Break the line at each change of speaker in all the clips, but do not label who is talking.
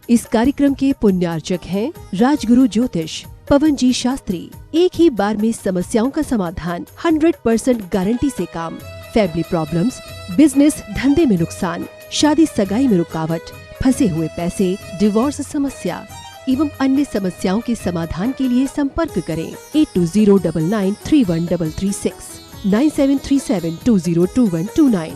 इस कार्यक्रम के पुण्यार्चक हैं राजगुरु ज्योतिष पवन जी शास्त्री। एक ही बार में समस्याओं का समाधान, 100% गारंटी से काम। फैमिली प्रॉब्लम्स, बिजनेस धंधे में नुकसान, शादी सगाई में रुकावट, फंसे हुए पैसे, डिवोर्स समस्या एवं अन्य समस्याओं के समाधान के लिए संपर्क करें 8209931336 9737202129।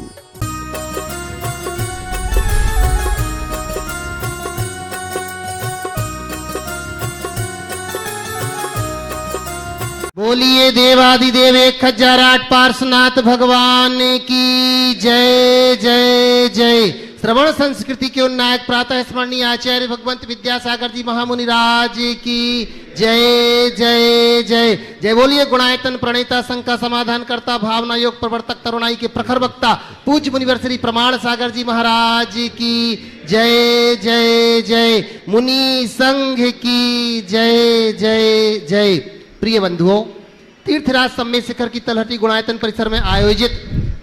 बोलिए देवादिदेव 1008 पार्श्वनाथ भगवान की जय जय जय। श्रवण संस्कृति के उन्नायक प्रातः स्मरणीय आचार्य भगवंत विद्यासागर जी महामुनि राज की जय जय जय जय। बोलिए गुणायतन प्रणेता संघ का समाधान करता, भावना योग प्रवर्तक, तरुणाई के प्रखर वक्ता, पूज्य मुनिवर श्री प्रमाण सागर जी महाराज की जय जय जय। मुनि संघ की जय जय जय। प्रिय बंधुओं, तीर्थराज सम्मेद शिखर की तलहटी गुणायतन परिसर में आयोजित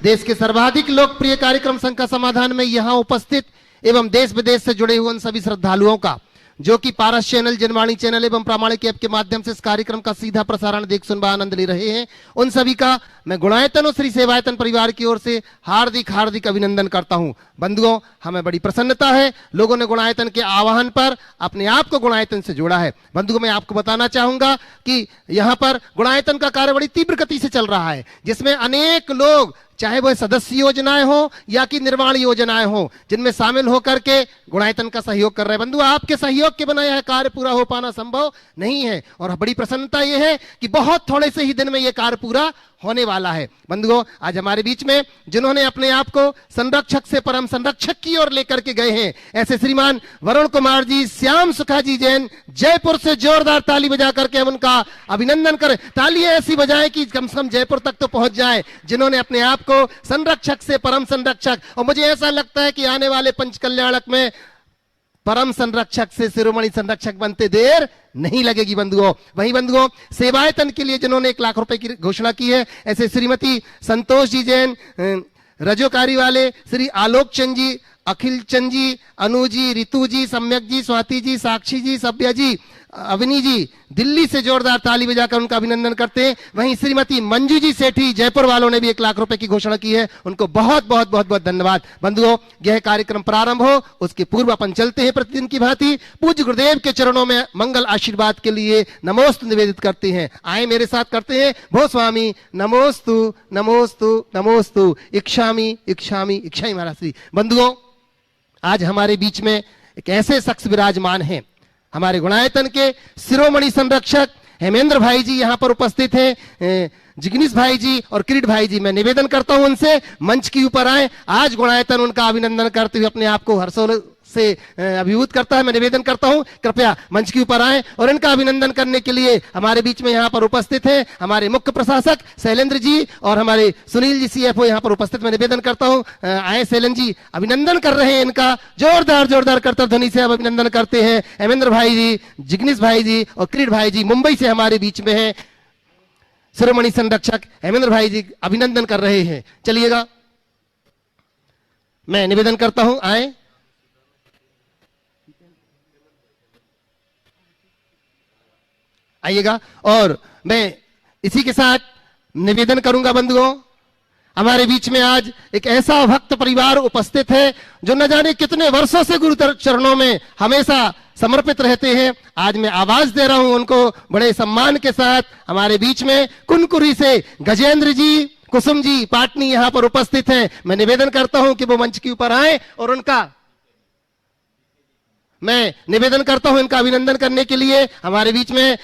देश के सर्वाधिक लोकप्रिय कार्यक्रम संघ का समाधान में यहाँ उपस्थित एवं देश विदेश से जुड़े हुए उन सभी श्रद्धालुओं का जो कि पारस चैनल, जनवाणी चैनल एवं प्रामाणिक ऐप के माध्यम से इस कार्यक्रम का सीधा प्रसारण देख सुन आनंद ले रहे हैं, उन सभी का मैं गुणायतन और श्री सेवायतन परिवार की ओर से हार्दिक हार्दिक अभिनंदन करता हूं। बंधुओं, हमें बड़ी प्रसन्नता है, लोगों ने गुणायतन के आह्वान पर अपने आप को गुणायतन से जोड़ा है। बंधुओं, मैं आपको बताना चाहूंगा कि यहाँ पर गुणायतन का कार्य बड़ी तीव्र गति से चल रहा है, जिसमें अनेक लोग, चाहे वह सदस्य योजनाएं हो या कि निर्माण योजनाएं हो, जिनमें शामिल होकर के गुणायतन का सहयोग कर रहे हैं। बंधु, आपके सहयोग के बिना यह कार्य पूरा हो पाना संभव नहीं है और बड़ी प्रसन्नता यह है कि बहुत थोड़े से ही दिन में यह कार्य पूरा होने वाला है। बंधुओं, आज हमारे बीच में जिन्होंने अपने आप को संरक्षक से परम संरक्षक की ओर लेकर के गए हैं, ऐसे श्रीमान वरुण कुमार जी, श्याम सुखा जी जैन, जयपुर से जोरदार ताली बजा करके हम उनका अभिनंदन करें। ताली ऐसी बजाएं कि कम से कम जयपुर तक तो पहुंच जाए, जिन्होंने अपने आप को संरक्षक से परम संरक्षक, और मुझे ऐसा लगता है कि आने वाले पंचकल्याणक में परम संरक्षक से शिरोमणि संरक्षक बनते देर नहीं लगेगी। बंधुओं, वही बंधुओं, सेवायतन के लिए जिन्होंने 1 लाख रुपए की घोषणा की है, ऐसे श्रीमती संतोष जी जैन, रजोकारी वाले श्री आलोक चंद जी, अखिल चंद जी, अनु जी, रितु जी, सम्यक जी, स्वाति जी, साक्षी जी, सभ्या जी, अवनी जी, दिल्ली से जोरदार ताली बजाकर उनका अभिनंदन करते हैं। वहीं श्रीमती मंजू जी सेठी, जयपुर वालों ने भी 1 लाख रुपए की घोषणा की है, उनको बहुत बहुत बहुत बहुत धन्यवाद। बंधुओं, यह कार्यक्रम प्रारंभ हो उसके पूर्व अपन चलते हैं प्रतिदिन की भांति पूज्य गुरुदेव के चरणों में मंगल आशीर्वाद के लिए नमोस्तु निवेदित करते हैं। आए मेरे साथ करते हैं, भो स्वामी नमोस्तु नमोस्तु नमोस्तु, इच्छामि इच्छामि इच्छामि महाराज श्री। बंधुओं, आज हमारे बीच में एक ऐसे शख्स विराजमान हैं, हमारे गुणायतन के शिरोमणि संरक्षक हेमेंद्र भाई जी यहाँ पर उपस्थित हैं, जिग्नेश भाई जी और किरीट भाई जी। मैं निवेदन करता हूं उनसे मंच के ऊपर आए। आज गुणायतन उनका अभिनंदन करते हुए अपने आप को हर्षोल्लास से अभिभूत करता है। मैं निवेदन करता हूं कृपया मंच के ऊपर आए और इनका अभिनंदन करने के लिए हमारे बीच में यहाँ पर उपस्थित हैं हमारे मुख्य प्रशासक शैलेंद्र जी और हमारे सुनील जी CFO यहाँ पर उपस्थित। मैं निवेदन करता हूं, आए शैलेंद्र जी, अभिनंदन कर रहे हैं इनका, जोरदार जोरदार करतर ध्वनि से अब अभिनंदन करते हैं। हेमेंद्र भाई जी, जिग्नेश भाई जी और किरीट भाई जी मुंबई से हमारे बीच में है। शिरोमणि संरक्षक हेमेंद्र भाई जी अभिनंदन कर रहे हैं। चलिएगा, मैं निवेदन करता हूं, आए। आइएगा, और मैं इसी के साथ निवेदन करूंगा बंधुओं, हमारे बीच में आज एक ऐसा भक्त परिवार उपस्थित है जो न जाने कितने वर्षों से गुरु चरणों में हमेशा समर्पित रहते हैं। आज मैं आवाज दे रहा हूं उनको बड़े सम्मान के साथ। हमारे बीच में कुनकुरी से गजेंद्र जी, कुसुम जी पाटनी यहां पर उपस्थित हैं। मैं निवेदन करता हूं कि वो मंच के ऊपर आए और उनका मैं निवेदन करता हूं इनका अभिनंदन करने के लिए। हमारे बीच में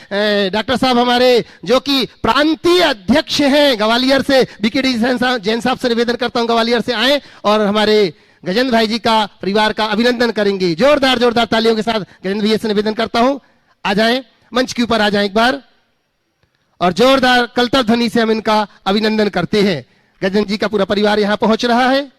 डॉक्टर साहब हमारे जो कि प्रांतीय अध्यक्ष हैं ग्वालियर से, BKD जैन साहब से निवेदन करता हूं ग्वालियर से आए और हमारे गजेंद्र भाई जी का परिवार का अभिनंदन करेंगे। जोरदार जोरदार तालियों के साथ गजेंद्र भैया से निवेदन करता हूं, आ जाए मंच के ऊपर, आ जाए एक बार, और जोरदार कलतर ध्वनि से हम इनका अभिनंदन करते हैं। गजेंद्र जी का पूरा परिवार यहां पहुंच रहा है।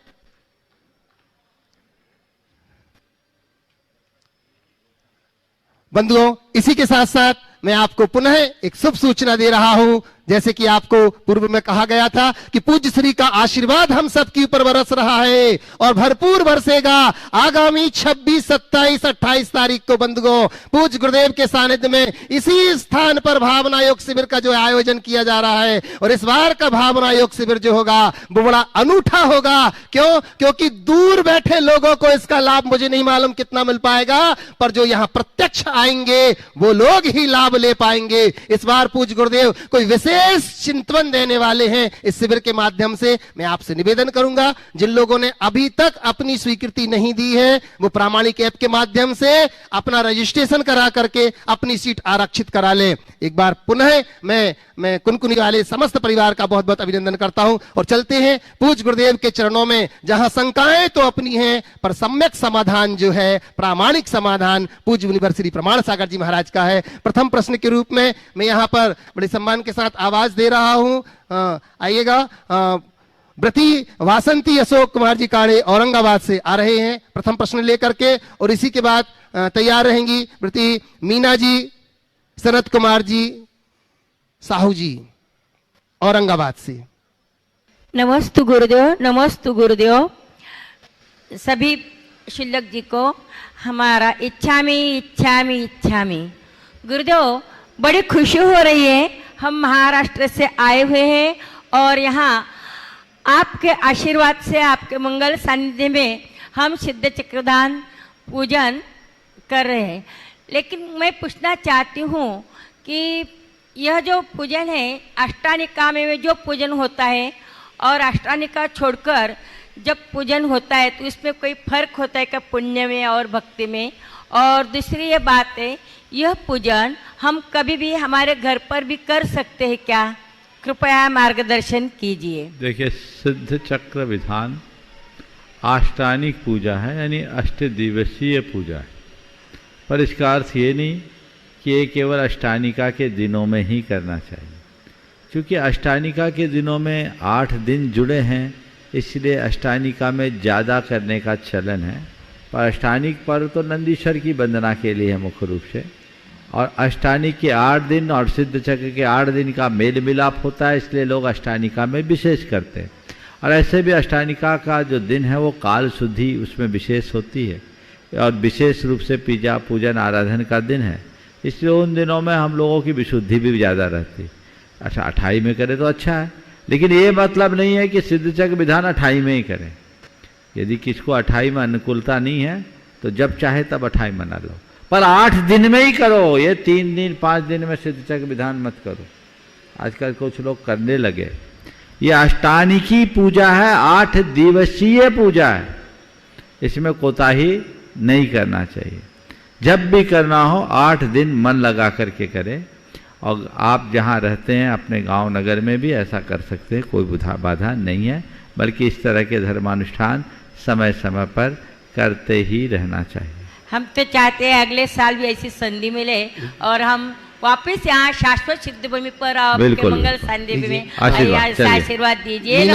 बंधुओं, इसी के साथ साथ मैं आपको पुनः एक शुभ सूचना दे रहा हूं जैसे कि आपको पूर्व में कहा गया था कि पूज्य श्री का आशीर्वाद हम सबके ऊपर बरस रहा है और भरपूर बरसेगा। आगामी 26, 27, 28 तारीख को बंधुओं पूज्य गुरुदेव के सानिध्य में इसी स्थान पर भावना योग शिविर का जो आयोजन किया जा रहा है, और इस बार का भावना योग शिविर जो होगा वो बड़ा अनूठा होगा। क्योंकि दूर बैठे लोगों को इसका लाभ मुझे नहीं मालूम कितना मिल पाएगा, पर जो यहां प्रत्यक्ष आएंगे वो लोग ही लाभ ले पाएंगे। इस बार पूज्य गुरुदेव कोई विशेष चिंतन देने वाले हैं इस शिविर के माध्यम से। मैं आपसे निवेदन करूंगा जिन लोगों ने अभी तक अपनी स्वीकृति नहीं दी है वो प्रामाणिक ऐप के माध्यम से अपना रजिस्ट्रेशन करा करके अपनी सीट आरक्षित करा ले। एक बार पुनः मैं कुनकुनी वाले समस्त परिवार का बहुत बहुत अभिनंदन करता हूं और चलते हैं पूज्य गुरुदेव के चरणों में, जहां शंकाएं तो अपनी हैं पर सम्यक समाधान जो है, प्रामाणिक समाधान पूज्य मुनिवर श्री प्रमाण सागर जी महाराज का है। प्रथम प्रश्न के रूप में मैं यहां पर बड़े सम्मान के साथ आवाज दे रहा हूं। आइएगा, व्रती वासंती अशोक कुमार जी काड़े औरंगाबाद से आ रहे हैं प्रथम प्रश्न लेकर के, और इसी के बाद तैयार रहेंगी व्रती मीना जी, सनत कुमार जी, साहू जी औरंगाबाद से।
नमस्तु गुरुदेव, नमस्तु गुरुदेव। सभी शिल्लक जी को हमारा इच्छामी गुरुदेव, बड़ी खुशी हो रही है। हम महाराष्ट्र से आए हुए हैं और यहाँ आपके आशीर्वाद से, आपके मंगल सानिध्य में हम सिद्ध चक्रधाम पूजन कर रहे हैं। लेकिन मैं पूछना चाहती हूँ कि यह जो पूजन है अष्टानिका में जो पूजन होता है और अष्टानिका छोड़कर जब पूजन होता है तो इसमें कोई फर्क होता है क्या पुण्य में और भक्ति में? और दूसरी ये बात है, यह पूजन हम कभी भी हमारे घर पर भी कर सकते हैं क्या? कृपया मार्गदर्शन कीजिए।
देखिए, सिद्ध चक्र विधान अष्टानिक पूजा है, यानी अष्ट दिवसीय पूजा है। पर इसका अर्थ ये नहीं कि ये केवल अष्टानिका के दिनों में ही करना चाहिए, क्योंकि अष्टानिका के दिनों में 8 दिन जुड़े हैं, इसलिए अष्टानिका में ज़्यादा करने का चलन है। पर अष्टानिक पर्व तो नंदीश्वर की वंदना के लिए है मुख्य रूप से, और अष्टानिक के 8 दिन और सिद्ध चक्र के 8 दिन का मेल मिलाप होता है, इसलिए लोग अष्टानिका में विशेष करते हैं। और ऐसे भी अष्टानिका का जो दिन है वो काल शुद्धि उसमें विशेष होती है और विशेष रूप से पूजन आराधन का दिन है, इसलिए उन दिनों में हम लोगों की विशुद्धि भी ज़्यादा रहती है। अच्छा, 28 में करें तो अच्छा है, लेकिन ये मतलब नहीं है कि सिद्ध चक्र विधान 28 में ही करें। यदि किसको 28 में अनुकूलता नहीं है तो जब चाहे तब 28 मना लो, पर 8 दिन में ही करो। ये 3 दिन 5 दिन में सिद्ध चक्र विधान मत करो। आजकल कुछ लोग करने लगे। ये अष्टानिकी पूजा है, 8 दिवसीय पूजा है, इसमें कोताही नहीं करना चाहिए। जब भी करना हो 8 दिन मन लगा करके करें। और आप जहाँ रहते हैं अपने गांव नगर में भी ऐसा कर सकते हैं, कोई बाधा नहीं है। बल्कि इस तरह के धर्मानुष्ठान समय समय पर करते ही रहना चाहिए।
हम तो चाहते हैं अगले साल भी ऐसी संधि मिले और हम वापस यहाँ शाश्वत सिद्ध भूमि पर आपके मंगल सानिध्य में आशीर्वाद दीजिए।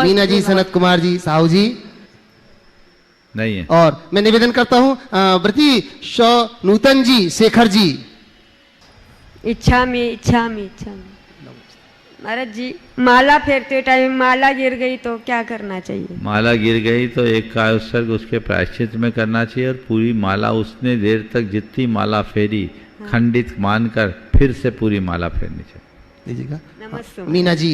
मीना जी, सनत कुमार जी, साहू जी
नहीं है।
और मैं निवेदन करता हूँ व्रती नूतन जी, शेखर जी।
इच्छा में महाराज जी, माला फेरते टाइम माला गिर गई तो क्या करना चाहिए?
माला गिर गई तो एक काय उत्सर्ग उसके प्रायश्चित में करना चाहिए, और पूरी माला उसने देर तक जितनी माला फेरी खंडित मानकर फिर से पूरी माला फेरनी चाहिए।
दीजिएगा।
नमस्ते
मीना जी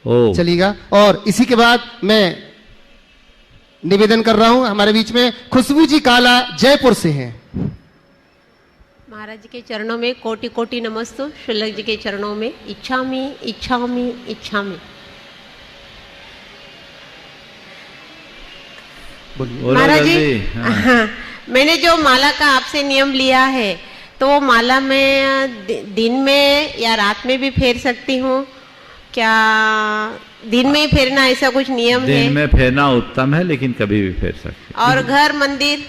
चलिएगा। और इसी के बाद मैं निवेदन कर रहा हूं, हमारे बीच में खुशबू जी काला जयपुर से हैं।
महाराज जी के चरणों में कोटि कोटि नमस्तु। शुल्लक जी के चरणों में इच्छामी। महाराज जी, हाँ, मैंने जो माला का आपसे नियम लिया है तो वो माला मैं दिन में या रात में भी फेर सकती हूँ क्या? दिन में ही फेरना ऐसा कुछ नियम है?
दिन में फेरना उत्तम है, लेकिन कभी भी फेर सकते।
और घर मंदिर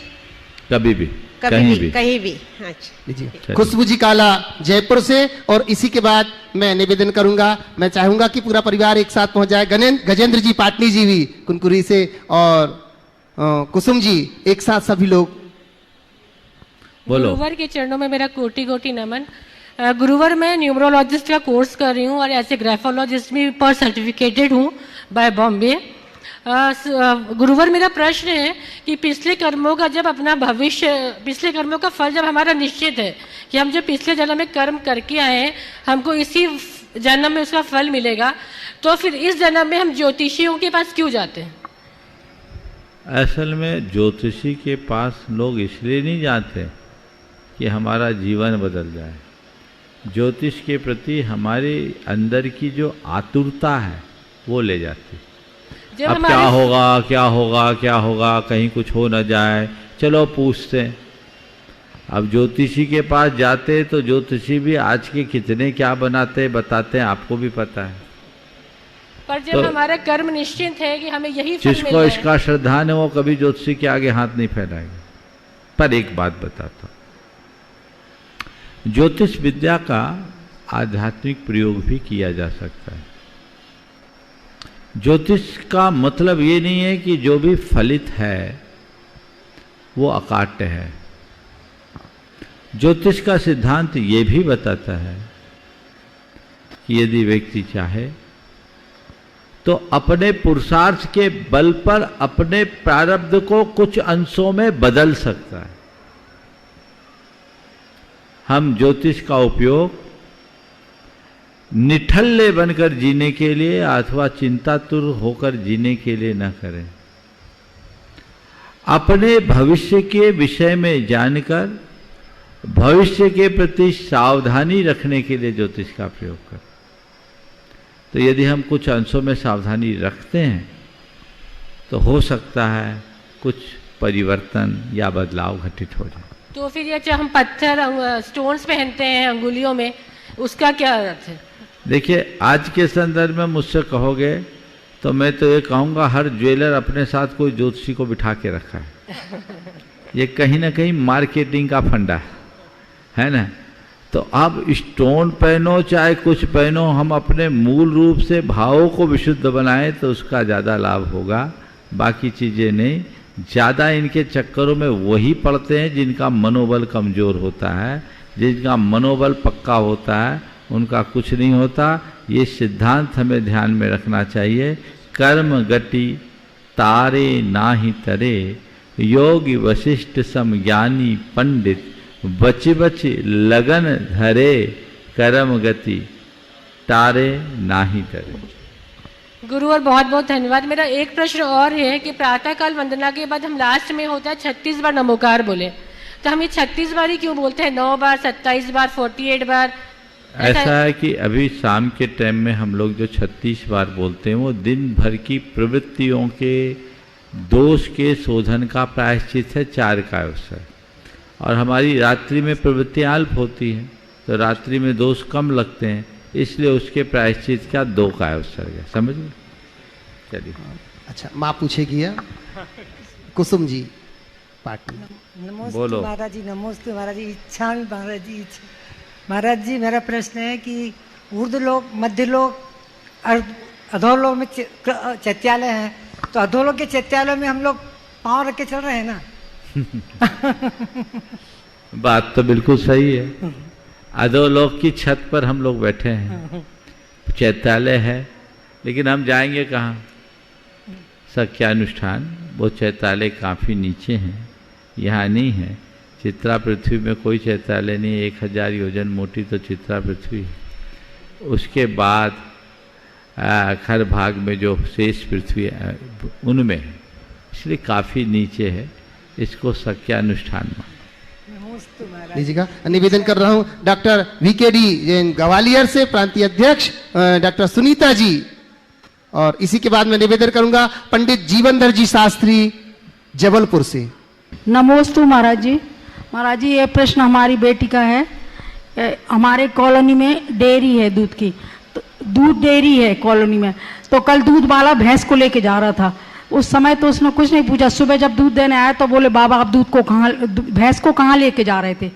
कभी भी
कहीं भी।
अच्छा, खुशबू जी काला जयपुर से। और इसी के बाद मैं निवेदन करूंगा, मैं चाहूंगा कि पूरा परिवार एक साथ पहुंच जाए। गजेंद्र जी पाटनी जी भी कुनकुरी से, और कुसुम जी, एक साथ सभी लोग
बोलो।
गुरुवर के चरणों में मेरा कोटि कोटि नमन। गुरुवर मैं न्यूमरोलॉजिस्ट का कोर्स कर रही हूँ और ऐसे ग्राफोलॉजिस्ट भी पर सर्टिफिकेटेड हूँ बाय बॉम्बे। गुरुवर मेरा प्रश्न है कि पिछले कर्मों का जब अपना भविष्य, पिछले कर्मों का फल जब हमारा निश्चित है कि हम जो पिछले जन्म में कर्म करके आए हैं हमको इसी जन्म में उसका फल मिलेगा, तो फिर इस जन्म में हम ज्योतिषियों के पास क्यों जाते हैं?
असल में ज्योतिषी के पास लोग इसलिए नहीं जाते कि हमारा जीवन बदल जाए। ज्योतिष के प्रति हमारे अंदर की जो आतुरता है वो ले जाती। अब क्या होगा क्या होगा क्या होगा, कहीं कुछ हो न जाए, चलो पूछते हैं। अब ज्योतिषी के पास जाते तो ज्योतिषी भी आज के कितने क्या बनाते बताते हैं, आपको भी पता है।
पर जब हमारा कर्म निश्चित है कि हमें यही फल
जिसको इसका श्रद्धा है वो कभी ज्योतिषी के आगे हाथ नहीं फैलाएगा। पर एक बात बताता हूं, ज्योतिष विद्या का आध्यात्मिक प्रयोग भी किया जा सकता है। ज्योतिष का मतलब ये नहीं है कि जो भी फलित है वो अकाट्य है। ज्योतिष का सिद्धांत ये भी बताता है कि यदि व्यक्ति चाहे तो अपने पुरुषार्थ के बल पर अपने प्रारब्ध को कुछ अंशों में बदल सकता है। हम ज्योतिष का उपयोग निठल्ले बनकर जीने के लिए अथवा चिंतातुर होकर जीने के लिए न करें। अपने भविष्य के विषय में जानकर भविष्य के प्रति सावधानी रखने के लिए ज्योतिष का प्रयोग करें। तो यदि हम कुछ अंशों में सावधानी रखते हैं तो हो सकता है कुछ परिवर्तन या बदलाव घटित हो जाए।
तो फिर ये हम पत्थर स्टोन्स पहनते हैं अंगुलियों में, उसका क्या अर्थ है?
देखिए, आज के संदर्भ में मुझसे कहोगे तो मैं तो ये कहूँगा हर ज्वेलर अपने साथ कोई ज्योतिषी को बिठा के रखा है। ये कहीं ना कहीं मार्केटिंग का फंडा है ना। तो आप स्टोन पहनो चाहे कुछ पहनो, हम अपने मूल रूप से भावों को विशुद्ध बनाएं तो उसका ज़्यादा लाभ होगा, बाकी चीज़ें नहीं। ज़्यादा इनके चक्करों में वही पड़ते हैं जिनका मनोबल कमज़ोर होता है, जिनका मनोबल पक्का होता है उनका कुछ नहीं होता। ये सिद्धांत हमें ध्यान में रखना चाहिए। कर्म गति तारे नाहि तरे, योगी वशिष्ठ सम ज्ञानी पंडित, बच बच लगन धरे, कर्म गति तारे नाही तरे।
गुरु और बहुत बहुत धन्यवाद। मेरा एक प्रश्न और है कि प्रातःकाल वंदना के बाद हम लास्ट में होता है 36 बार नमोकार बोले, तो हम ये 36 बार ही क्यों बोलते हैं? 9 बार, 27 बार, 48 बार?
ऐसा है कि अभी शाम के टाइम में हम लोग जो 36 बार बोलते हैं वो दिन भर की प्रवृत्तियों के दोष के शोधन का प्रायश्चित है, 4 का अवसर। और हमारी रात्रि में प्रवृत्तियाँ अल्प होती हैं तो रात्रि में दोष कम लगते हैं, इसलिए उसके प्रायश्चित का 2 का अवसर है। समझ गए? चलिए।
अच्छा, माँ पूछेगी या कुसुम जी पाटिल।
नमस्ते
बोलो।
महाराज जी, नमस्ते महाराज जी। इच्छा महाराज जी, महाराज जी मेरा प्रश्न है कि ऊर्ध्वलोक, मध्यलोक, अधोलोक में चैत्यालय है, तो अधोलोक के चैत्यालय में हम लोग पाँव रख के चल रहे हैं ना?
बात तो बिल्कुल सही है। अधोलोक की छत पर हम लोग बैठे हैं, चैत्यालय है, लेकिन हम जाएंगे कहाँ? सख्यानुष्ठान। वो चैत्यालय काफ़ी नीचे हैं, यहाँ नहीं है। चित्रा पृथ्वी में कोई चैत्यालय नहीं है। 1000 योजन मोटी तो चित्रा पृथ्वी है। उसके बाद खर भाग में जो शेष पृथ्वी है उनमें है, इसलिए काफ़ी नीचे है। इसको सख्यानुष्ठान मान
लीजिएगा। निवेदन कर रहा हूं डॉक्टर VKD ग्वालियर से प्रांतीय अध्यक्ष डॉक्टर सुनीता जी, और इसी के बाद मैं निवेदन करूंगा पंडित जीवनधर जी शास्त्री जबलपुर से।
नमोस्तु महाराज जी। महाराज जी, ये प्रश्न हमारी बेटी का है। हमारे कॉलोनी में डेयरी है दूध की, तो दूध डेयरी है कॉलोनी में, तो कल दूध वाला भैंस को लेके जा रहा था। उस समय तो उसने कुछ नहीं पूछा। सुबह जब दूध देने आया तो बोले बाबा आप दूध को कहाँ, भैंस को कहाँ लेके जा रहे थे?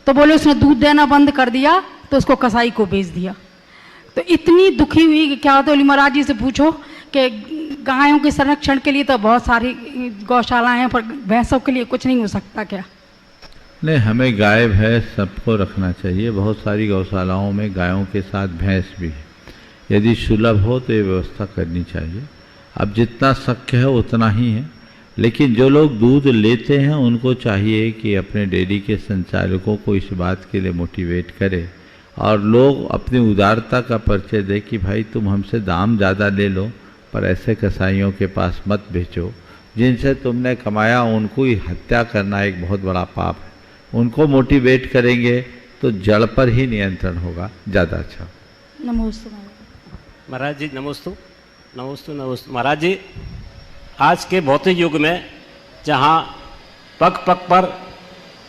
तो बोले उसने दूध देना बंद कर दिया तो उसको कसाई को बेच दिया। तो इतनी दुखी हुई कि क्या होता है, महाराज जी से पूछो कि गायों के संरक्षण के लिए तो बहुत सारी गौशालाएं हैं, पर भैंसों के लिए कुछ नहीं हो सकता क्या?
नहीं, हमें गाय भैंस सबको रखना चाहिए। बहुत सारी गौशालाओं में गायों के साथ भैंस भी है। यदि सुलभ हो तो ये व्यवस्था करनी चाहिए। अब जितना शक्य है उतना ही है, लेकिन जो लोग दूध लेते हैं उनको चाहिए कि अपने डेयरी के संचालकों को इस बात के लिए मोटिवेट करें और लोग अपनी उदारता का परिचय दें कि भाई तुम हमसे दाम ज़्यादा ले लो, पर ऐसे कसाईयों के पास मत बेचो जिनसे तुमने कमाया। उनको ही हत्या करना एक बहुत बड़ा पाप है। उनको मोटिवेट करेंगे तो जड़ पर ही नियंत्रण होगा, ज़्यादा अच्छा।
नमस्ते
महाराज जी। नमोस्तु नमोस्तु नमोस्तु। महाराज जी, आज के भौतिक युग में जहाँ पग पग पर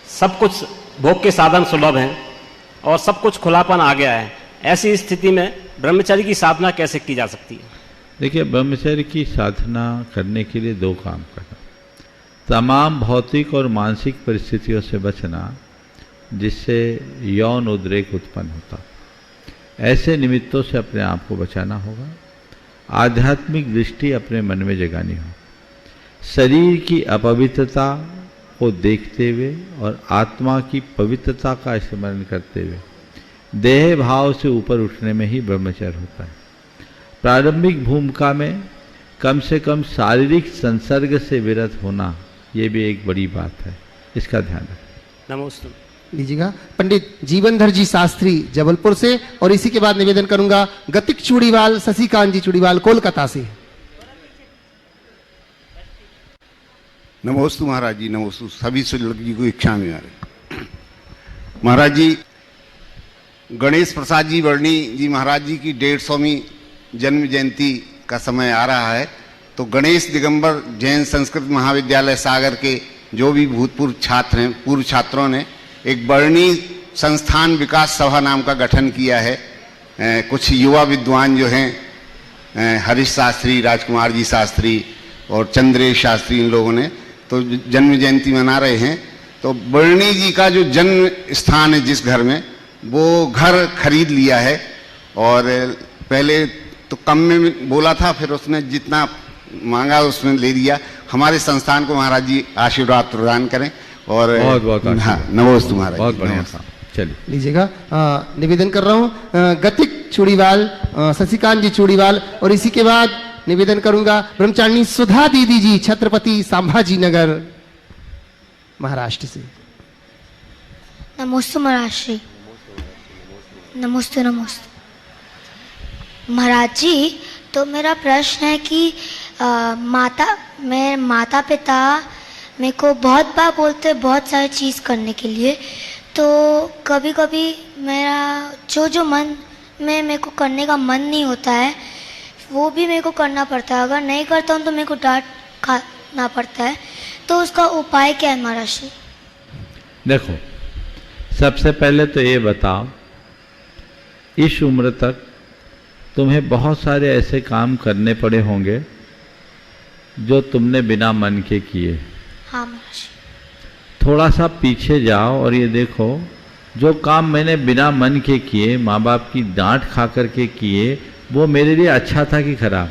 सब कुछ भोग के साधन सुलभ हैं और सब कुछ खुलापन आ गया है, ऐसी स्थिति में ब्रह्मचर्य की साधना कैसे की जा सकती है?
देखिए, ब्रह्मचर्य की साधना करने के लिए दो काम करना। तमाम भौतिक और मानसिक परिस्थितियों से बचना जिससे यौन उद्रेक उत्पन्न होता, ऐसे निमित्तों से अपने आप को बचाना होगा। आध्यात्मिक दृष्टि अपने मन में जगानी हो। शरीर की अपवित्रता को देखते हुए और आत्मा की पवित्रता का स्मरण करते हुए देह भाव से ऊपर उठने में ही ब्रह्मचर्य होता है। प्रारंभिक भूमिका में कम से कम शारीरिक संसर्ग से विरत होना, ये भी एक बड़ी बात है, इसका ध्यान रखें।
नमस्ते।
लीजिएगा पंडित जीवनधर जी शास्त्री जबलपुर से, और इसी के बाद निवेदन करूंगा गतिक चूड़ीवाल शशिकांत जी चूड़ीवाल कोलकाता से।
नमोस्तु महाराज जी, नमोस्तु। सभी सुलभ जी को इच्छा में आ रहे। महाराज जी, गणेश प्रसाद जी वर्णी जी महाराज जी की 150वीं जन्म जयंती का समय आ रहा है, तो गणेश दिगंबर जैन संस्कृत महाविद्यालय सागर के जो भी भूतपूर्व छात्र हैं, पूर्व छात्रों ने एक वर्णी संस्थान विकास सभा नाम का गठन किया है। कुछ युवा विद्वान जो हैं, हरीश शास्त्री, राजकुमार जी शास्त्री और चंद्रेश शास्त्री, इन लोगों ने तो जन्म जयंती मना रहे हैं। तो वर्णी जी का जो जन्म स्थान है जिस घर में, वो घर खरीद लिया है और पहले तो कम में बोला था, फिर उसने जितना मांगा उसमें ले लिया। हमारे संस्थान को महाराज जी आशीर्वाद प्रदान करें और
बहुत बहुत
हाँ, नमोस्तु महाराज।
बहुत बढ़िया काम। चलिए
लीजिएगा निवेदन कर रहा हूँ गतिक चूड़ीवाल शशिकांत जी चूड़ीवाल, और इसी के बाद निवेदन करूंगा ब्रह्मचारिणी सुधा दीदी जी छत्रपति संभाजी नगर महाराष्ट्र से।
नमोस्तु महाराज श्री। नमस्ते नमस्ते महाराज जी। तो मेरा प्रश्न है कि माता पिता मेरे को बहुत बार बोलते हैं बहुत सारी चीज़ करने के लिए, तो कभी कभी मेरा जो मन में मेरे को करने का मन नहीं होता है वो भी मेरे को करना पड़ता है। अगर नहीं करता हूँ तो मेरे को डांट खाना पड़ता है, तो उसका उपाय क्या है महाराज श्री?
देखो, सबसे पहले तो ये बताओ, इस उम्र तक तुम्हें बहुत सारे ऐसे काम करने पड़े होंगे जो तुमने बिना मन के किए।
हाँ महाराज।
थोड़ा सा पीछे जाओ और ये देखो, जो काम मैंने बिना मन के किए, माँ बाप की डांट खा कर के किए, वो मेरे लिए अच्छा था कि खराब?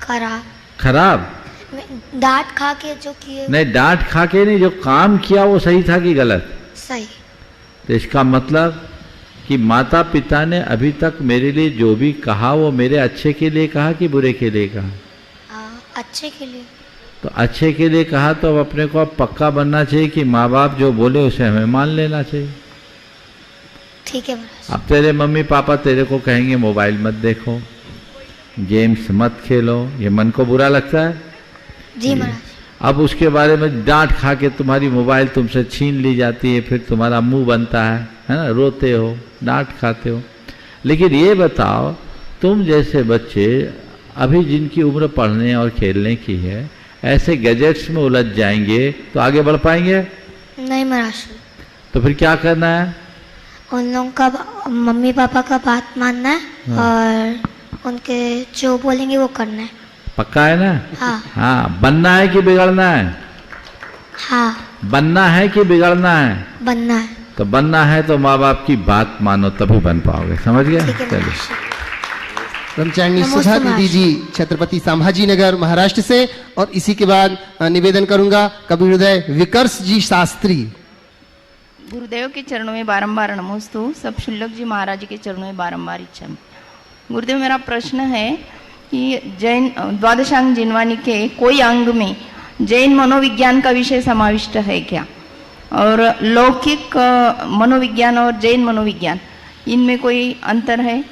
खराब।
खराब?
डांट खा के जो किए।
नहीं, डांट खा के नहीं, जो काम किया वो सही था कि गलत?
सही।
तो इसका मतलब कि माता पिता ने अभी तक मेरे लिए जो भी कहा वो मेरे अच्छे के लिए कहा कि बुरे के लिए कहा?
अच्छे के लिए।
तो अच्छे के लिए कहा तो अब अपने को अब पक्का बनना चाहिए कि माँ बाप जो बोले उसे हमें मान लेना चाहिए।
ठीक है महाराज।
अब तेरे मम्मी पापा तेरे को कहेंगे मोबाइल मत देखो, गेम्स मत खेलो, ये मन को बुरा लगता है?
जी महाराज।
अब उसके बारे में डांट खा के तुम्हारी मोबाइल तुमसे छीन ली जाती है, फिर तुम्हारा मुंह बनता है ना, रोते हो, डांट खाते हो। लेकिन ये बताओ, तुम जैसे बच्चे अभी जिनकी उम्र पढ़ने और खेलने की है, ऐसे गैजेट्स में उलझ जाएंगे तो आगे बढ़ पाएंगे?
नहीं महाराज।
तो फिर क्या करना है?
उन लोगों का, मम्मी पापा का बात मानना है और उनके जो बोलेंगे वो करना है।
पक्का है ना?
हाँ।
हाँ। बनना है कि बिगड़ना है?
हाँ।
बनना है कि बिगड़ना है?
बनना है।
तो बनना है तो माँ बाप की बात मानो, तभी बन पाओगे। समझ गए? चलिए।
ब्रह्मचारिणी
नमोस्तु
सुधा दीदी
महाराज।
जी छत्रपति संभाजी नगर महाराष्ट्र से। और इसी के बाद निवेदन करूंगा कबीर हृदय विकर्ष जी शास्त्री।
गुरुदेव के चरणों में बारंबार नमोस्तु। सब शुल्लक जी महाराज के चरणों में बारंबार इच्छा। गुरुदेव मेरा प्रश्न है कि जैन द्वादशांग जिनवानी के कोई अंग में जैन मनोविज्ञान का विषय समाविष्ट है क्या, और लौकिक मनोविज्ञान और जैन मनोविज्ञान इनमें कोई अंतर है?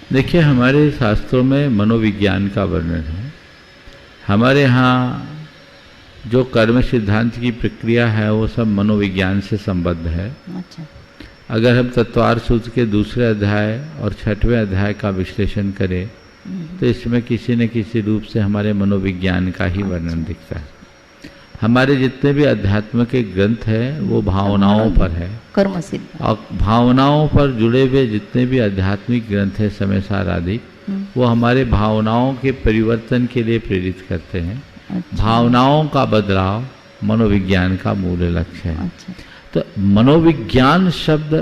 देखिए, हमारे शास्त्रों में मनोविज्ञान का वर्णन है। हमारे यहाँ जो कर्म सिद्धांत की प्रक्रिया है वो सब मनोविज्ञान से संबद्ध है।
अच्छा।
अगर हम तत्वार सूत्र के दूसरे अध्याय और 6वें अध्याय का विश्लेषण करें तो इसमें किसी न किसी रूप से हमारे मनोविज्ञान का ही वर्णन दिखता है। हमारे जितने भी अध्यात्म के ग्रंथ हैं वो भावनाओं पर है,
कर्म सिद्ध,
और भावनाओं पर जुड़े हुए जितने भी आध्यात्मिक ग्रंथ हैं समय सार आदि, वो हमारे भावनाओं के परिवर्तन के लिए प्रेरित करते हैं। अच्छा। भावनाओं का बदलाव मनोविज्ञान का मूल लक्ष्य है। अच्छा। तो मनोविज्ञान शब्द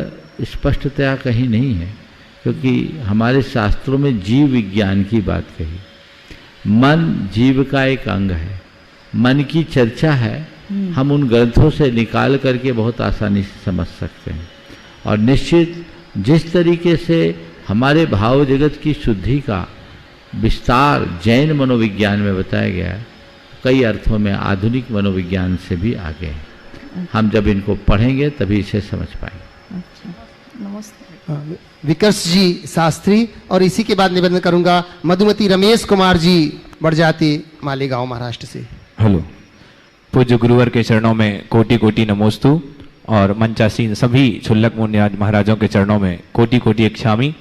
स्पष्टतया कहीं नहीं है, क्योंकि हमारे शास्त्रों में जीव विज्ञान की बात कही। मन जीव का एक अंग है, मन की चर्चा है, हम उन ग्रंथों से निकाल करके बहुत आसानी से समझ सकते हैं। और निश्चित जिस तरीके से हमारे भाव जगत की शुद्धि का विस्तार जैन मनोविज्ञान में बताया गया है, कई अर्थों में आधुनिक मनोविज्ञान से भी आगे है। हम जब इनको पढ़ेंगे तभी इसे समझ पाएंगे।
अच्छा, नमस्ते।
विकर्ष जी शास्त्री। और इसी के बाद निवेदन करूंगा मधुमती रमेश कुमार जी बड़जाती मालेगांव महाराष्ट्र से।
हेलो, पूज्य गुरुवर के चरणों में कोटि कोटि नमोस्तु, और मंचासीन सभी क्षुल्लक मुनि महाराजों के चरणों में कोटि कोटि इच्छामि।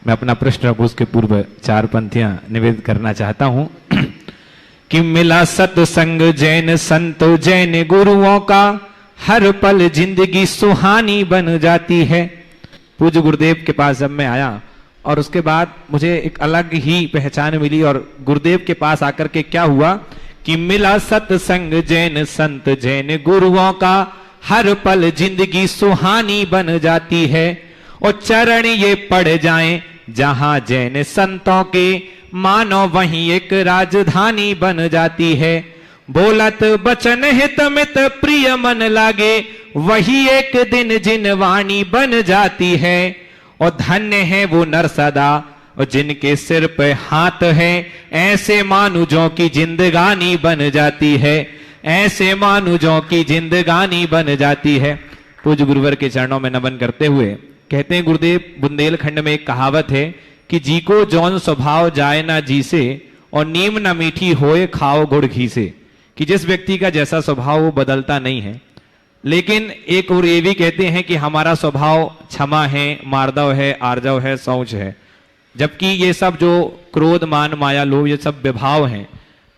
मैं अपना प्रश्न रखूं उसके पूर्व 4 पंक्तियां निवेदित करना चाहता हूं कि मिला सत्संग जैन संतो जैन गुरुओं का, हर पल जिंदगी सुहानी बन जाती है। पूज्य गुरुदेव के पास जब मैं आया और उसके बाद मुझे एक अलग ही पहचान मिली, और गुरुदेव के पास आकर के क्या हुआ कि मिला सत्संग जैन संत जैन गुरुओं का, हर पल जिंदगी सुहानी बन जाती है। और चरण ये पड़ जाएं जहां जैन संतों के, मानो वहीं एक राजधानी बन जाती है। बोलत बचन हित मित प्रिय मन लागे, वही एक दिन जिन वाणी बन जाती है। और धन्य है वो नर सदा और जिनके सिर पे हाथ है, ऐसे मानुजों की जिंदगानी बन जाती है, ऐसे मानुजों की जिंदगानी बन जाती है। पूज्य गुरुवर के चरणों में नमन करते हुए कहते हैं गुरुदेव, बुंदेलखंड में एक कहावत है कि जी को जौन स्वभाव जाए ना जी से, और नीम ना मीठी होए खाओ गुड़ घी से, कि जिस व्यक्ति का जैसा स्वभाव वो बदलता नहीं है। लेकिन एक और ये भी कहते हैं कि हमारा स्वभाव क्षमा है, मार्दव है, आर्जव है, शौच है, जबकि ये सब जो क्रोध मान माया लोभ ये सब विभाव हैं।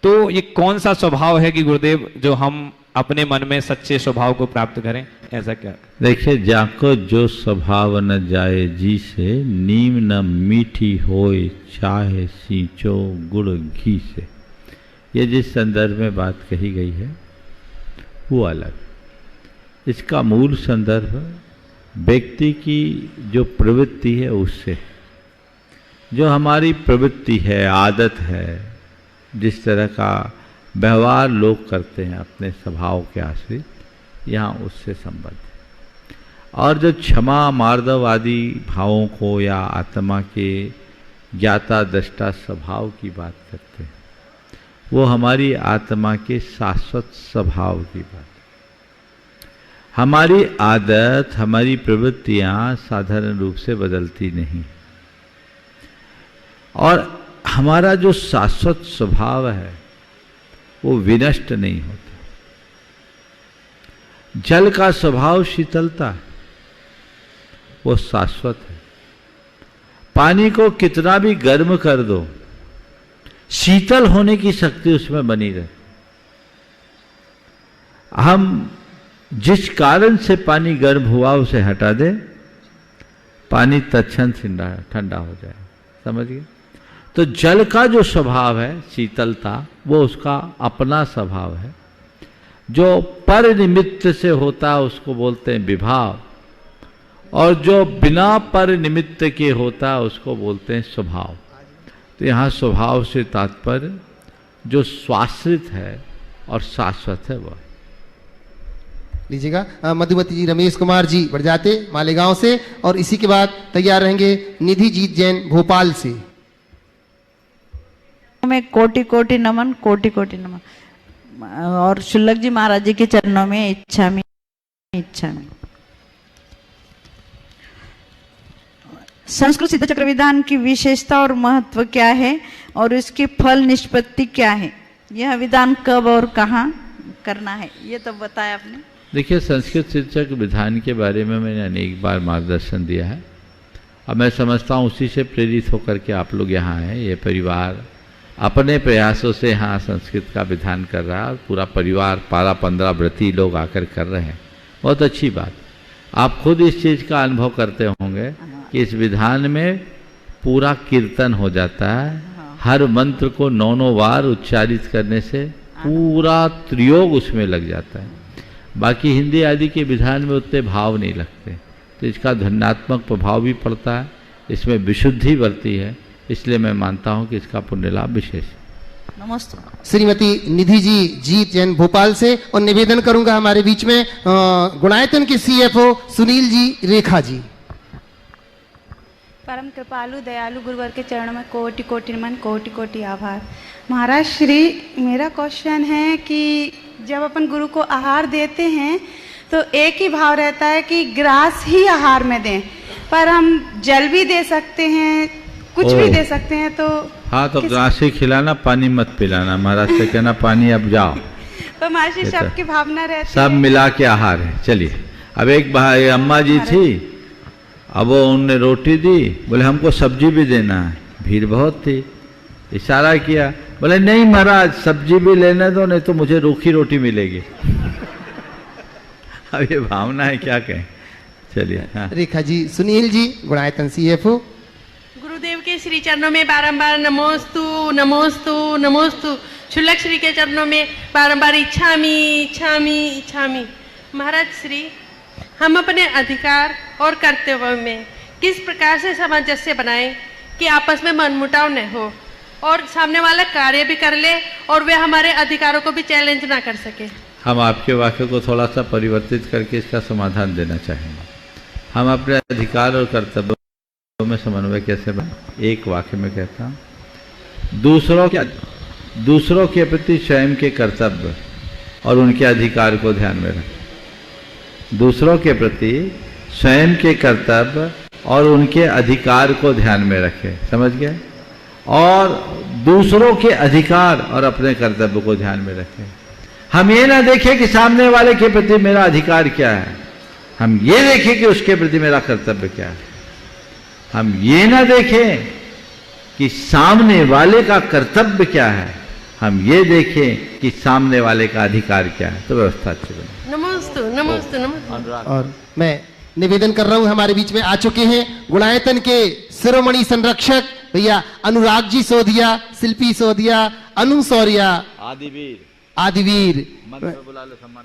तो ये कौन सा स्वभाव है कि गुरुदेव जो हम अपने मन में सच्चे स्वभाव को प्राप्त करें, ऐसा क्या?
देखिए, जाको जो स्वभाव न जाए जी से, नीम न मीठी होए चाहे सींचो गुड़ घी से। ये जिस संदर्भ में बात कही गई है वो अलग, इसका मूल संदर्भ व्यक्ति की जो प्रवृत्ति है उससे, जो हमारी प्रवृत्ति है, आदत है, जिस तरह का व्यवहार लोग करते हैं अपने स्वभाव के आश्रित, यहाँ उससे संबंध है। और जब क्षमा मार्दव आदि भावों को या आत्मा के ज्ञाता दृष्टा स्वभाव की बात करते हैं, वो हमारी आत्मा के शाश्वत स्वभाव की बात। हमारी आदत, हमारी प्रवृत्तियाँ साधारण रूप से बदलती नहीं, और हमारा जो शाश्वत स्वभाव है वो विनष्ट नहीं होता। जल का स्वभाव शीतलता है, वो शाश्वत है। पानी को कितना भी गर्म कर दो, शीतल होने की शक्ति उसमें बनी रहे। हम जिस कारण से पानी गर्म हुआ उसे हटा दे, पानी तत्क्षण ठंडा हो जाए। समझ गए? तो जल का जो स्वभाव है शीतलता, वो उसका अपना स्वभाव है। जो पर निमित्त से होता है उसको बोलते हैं विभाव, और जो बिना पर निमित्त के होता है उसको बोलते हैं स्वभाव। तो यहाँ स्वभाव से तात्पर्य जो स्वाश्रित है और शाश्वत है वह।
लीजिएगा मधुमती जी, रमेश कुमार जी बढ़ जाते मालेगांव से, और इसी के बाद तैयार रहेंगे निधि जीत जैन भोपाल से।
में कोटि कोटि नमन, कोटि कोटि नमन। और शुल्लक जी महाराज जी के चरणों में इच्छामि इच्छामि। संस्कृत सिद्ध चक्र विधान की विशेषता और महत्व क्या है और इसकी फल निष्पत्ति क्या है? यह विधान कब और कहाँ करना है, ये तो बताया आपने।
देखिए, संस्कृत सिद्ध चक्र विधान के बारे में मैंने अनेक बार मार्गदर्शन दिया है। अब मैं समझता हूँ उसी से प्रेरित होकर के आप लोग यहाँ हैं। ये परिवार अपने प्रयासों से यहाँ संस्कृत का विधान कर रहा है और पूरा परिवार 12-15 व्रती लोग आकर कर रहे हैं। बहुत अच्छी बात। आप खुद इस चीज़ का अनुभव करते होंगे कि इस विधान में पूरा कीर्तन हो जाता है। हर मंत्र को 9 बार उच्चारित करने से पूरा त्रियोग उसमें लग जाता है। बाकी हिंदी आदि के विधान में उतने भाव नहीं लगते, तो इसका धन्यात्मक प्रभाव भी पड़ता है, इसमें विशुद्धि बढ़ती है। इसलिए मैं मानता हूँ कि इसका पुण्य लाभ विशेष है।
नमस्ते।
श्रीमती निधि जी जीत जैन भोपाल से, और निवेदन करूंगा हमारे बीच में गुणायतन के CFO सुनील जी रेखा जी।
परम कृपालु दयालु गुरुवर के चरणों में कोटि कोटि नमन, कोटि कोटि आभार। महाराज श्री, मेरा क्वेश्चन है कि जब अपन गुरु को आहार देते हैं तो एक ही भाव रहता है कि ग्रास ही आहार में दें, पर हम जल भी दे सकते हैं, कुछ भी दे सकते हैं। तो
हाँ, तो ग्रास ही खिलाना, पानी मत पिलाना। महाराज से कहना पानी अब जाओ।
तो महर्षि सबकी भावना रहती
सब मिला के आहार है। चलिए, अब एक अम्मा जी थी, अब वो उनने रोटी दी, बोले हमको सब्जी भी देना है। भीड़ बहुत थी, इशारा किया, बोले नहीं महाराज सब्जी भी लेने दो, नहीं तो मुझे रूखी रोटी मिलेगी। अब ये भावना है, क्या कहें। चलिए हाँ।
रेखा जी। सुनील जी गुणायतन CFO।
गुरुदेव के श्री चरणों में बारंबार नमोस्तु नमोस्तु नमोस्तु। शुल्लक श्री के चरणों में बारंबार इच्छामि इच्छामि इच्छामि। महाराज श्री, हम अपने अधिकार और कर्तव्य में किस प्रकार से सामंजस्य बनाएं कि आपस में मनमुटाव न हो और सामने वाला कार्य भी कर ले और वे हमारे अधिकारों को भी चैलेंज ना कर सके।
हम आपके वाक्य को थोड़ा सा परिवर्तित करके इसका समाधान देना चाहेंगे। हम अपने अधिकार और कर्तव्यों में समन्वय कैसे बनाए? एक वाक्य में कहता हूँ, दूसरों के प्रति स्वयं के कर्तव्य और उनके अधिकार को ध्यान में रखें। दूसरों के प्रति स्वयं के कर्तव्य और उनके अधिकार को ध्यान में रखें, समझ गए? और दूसरों के अधिकार और अपने कर्तव्य को ध्यान में रखें। हम ये ना देखें कि सामने वाले के प्रति मेरा अधिकार क्या है, हम ये देखें कि उसके प्रति मेरा कर्तव्य क्या है। हम ये ना देखें कि सामने वाले का कर्तव्य क्या है, हम ये देखें कि सामने वाले का अधिकार क्या है, तो व्यवस्था अच्छी बने।
नमस्ते नमस्ते नमस्ते।
और मैं निवेदन कर रहा हूं, हमारे बीच में आ चुके हैं गुणायतन के शिरोमणि संरक्षक भैया अनुराग जी सोधिया, शिल्पी सोधिया, अनु सौरिया, आदिवीर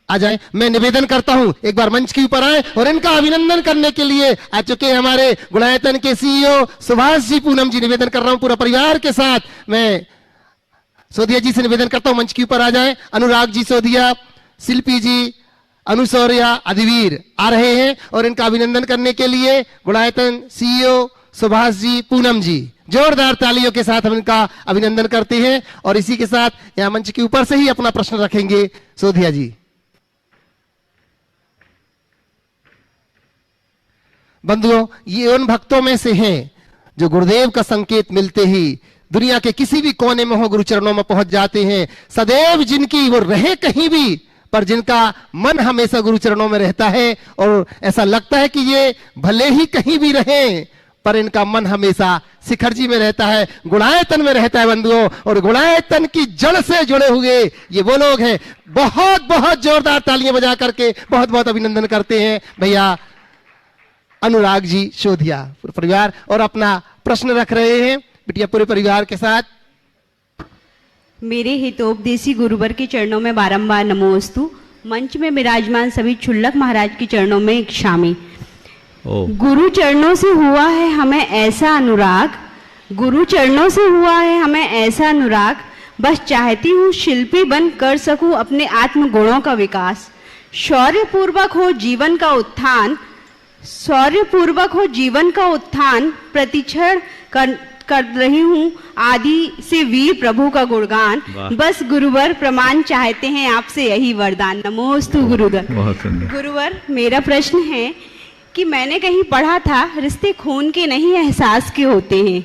आ जाए। मैं निवेदन करता हूं एक बार मंच के ऊपर आए और इनका अभिनंदन करने के लिए आ चुके हैं हमारे गुणायतन के CEO सुभाष जी पूनम जी। निवेदन कर रहा हूं पूरा परिवार के साथ, मैं सोधिया जी से निवेदन करता हूं मंच के ऊपर आ जाए। अनुराग जी सोधिया, शिल्पी जी, अनुसौर्या, आदिवीर आ रहे हैं और इनका अभिनंदन करने के लिए गुणायतन CEO सुभाष जी पूनम जी, जोरदार तालियों के साथ हम इनका अभिनंदन करते हैं। और इसी के साथ यहां मंच के ऊपर से ही अपना प्रश्न रखेंगे सोधिया जी। बंधुओं, ये उन भक्तों में से हैं जो गुरुदेव का संकेत मिलते ही दुनिया के किसी भी कोने में हो गुरु चरणों में पहुंच जाते हैं। सदैव जिनकी वो रहे कहीं भी, पर जिनका मन हमेशा गुरु चरणों में रहता है और ऐसा लगता है कि ये भले ही कहीं भी रहें पर इनका मन हमेशा शिखर जी में रहता है, गुणायतन में रहता है बंधुओं। और गुणायतन की जड़ से जुड़े हुए ये वो लोग हैं। बहुत बहुत जोरदार तालियां बजा करके बहुत बहुत अभिनंदन करते हैं भैया अनुराग जी शोधिया, पूरे परिवार। और अपना प्रश्न रख रहे हैं बिटिया पूरे परिवार के साथ।
मेरे हितोपदेशी गुरुवर के चरणों में बारंबार नमोस्तु। मंच में विराजमान सभी शुल्लक महाराज के चरणों में इच्छामि। गुरु चरणों से हुआ है हमें ऐसा अनुराग, गुरु चरणों से हुआ है हमें ऐसा अनुराग, बस चाहती हूँ शिल्पी बन कर सकूं अपने आत्म गुणों का विकास। शौर्यपूर्वक हो जीवन का उत्थान, शौर्यपूर्वक हो जीवन का उत्थान, प्रतिक्षण कर रही हूँ आदि से वीर प्रभु का गुणगान। बस गुरुवर प्रमाण चाहते हैं आपसे यही वरदान। नमोस्तु गुरुवर। गुरुवर, मेरा प्रश्न है कि मैंने कहीं पढ़ा था रिश्ते खून के नहीं एहसास के होते हैं,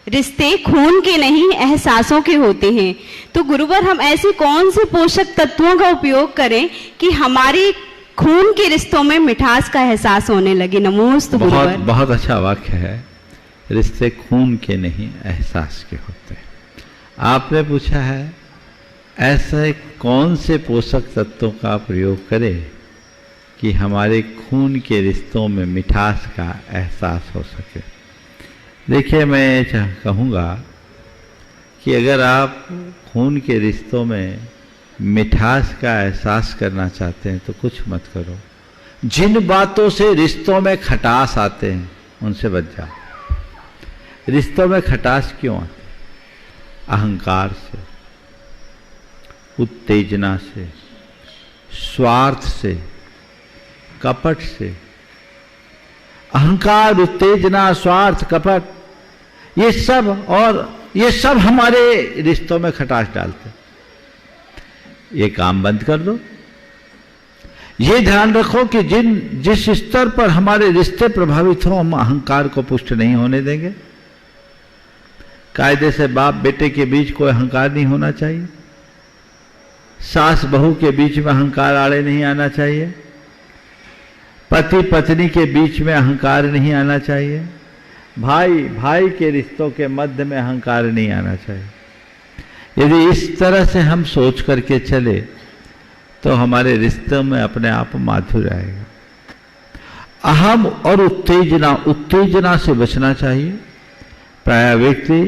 रिश्ते खून के नहीं एहसासों के होते हैं। तो गुरुवर, हम ऐसे कौन से पोषक तत्वों का उपयोग करें कि हमारे खून के रिश्तों में मिठास का एहसास होने लगे। नमोस्तु गुरुवर।
बहुत अच्छा वाक्य है, रिश्ते खून के नहीं एहसास के होते हैं। आपने पूछा है ऐसे कौन से पोषक तत्वों का प्रयोग करें कि हमारे खून के रिश्तों में मिठास का एहसास हो सके। देखिए, मैं कहूँगा कि अगर आप खून के रिश्तों में मिठास का एहसास करना चाहते हैं तो कुछ मत करो। जिन बातों से रिश्तों में खटास आते हैं उनसे बच जाओ। रिश्तों में खटास क्यों आती? अहंकार से, उत्तेजना से, स्वार्थ से, कपट से। अहंकार, उत्तेजना, स्वार्थ, कपट, ये सब हमारे रिश्तों में खटास डालते हैं। ये काम बंद कर दो। ये ध्यान रखो कि जिस स्तर पर हमारे रिश्ते प्रभावित हो, हम अहंकार को पुष्ट नहीं होने देंगे। कायदे से बाप बेटे के बीच कोई अहंकार नहीं होना चाहिए। सास बहू के बीच में अहंकार आड़े नहीं आना चाहिए। पति पत्नी के बीच में अहंकार नहीं आना चाहिए। भाई भाई के रिश्तों के मध्य में अहंकार नहीं आना चाहिए। यदि इस तरह से हम सोच करके चले तो हमारे रिश्तों में अपने आप माधुर्य आएगा। अहम और उत्तेजना से बचना चाहिए। प्राय व्यक्ति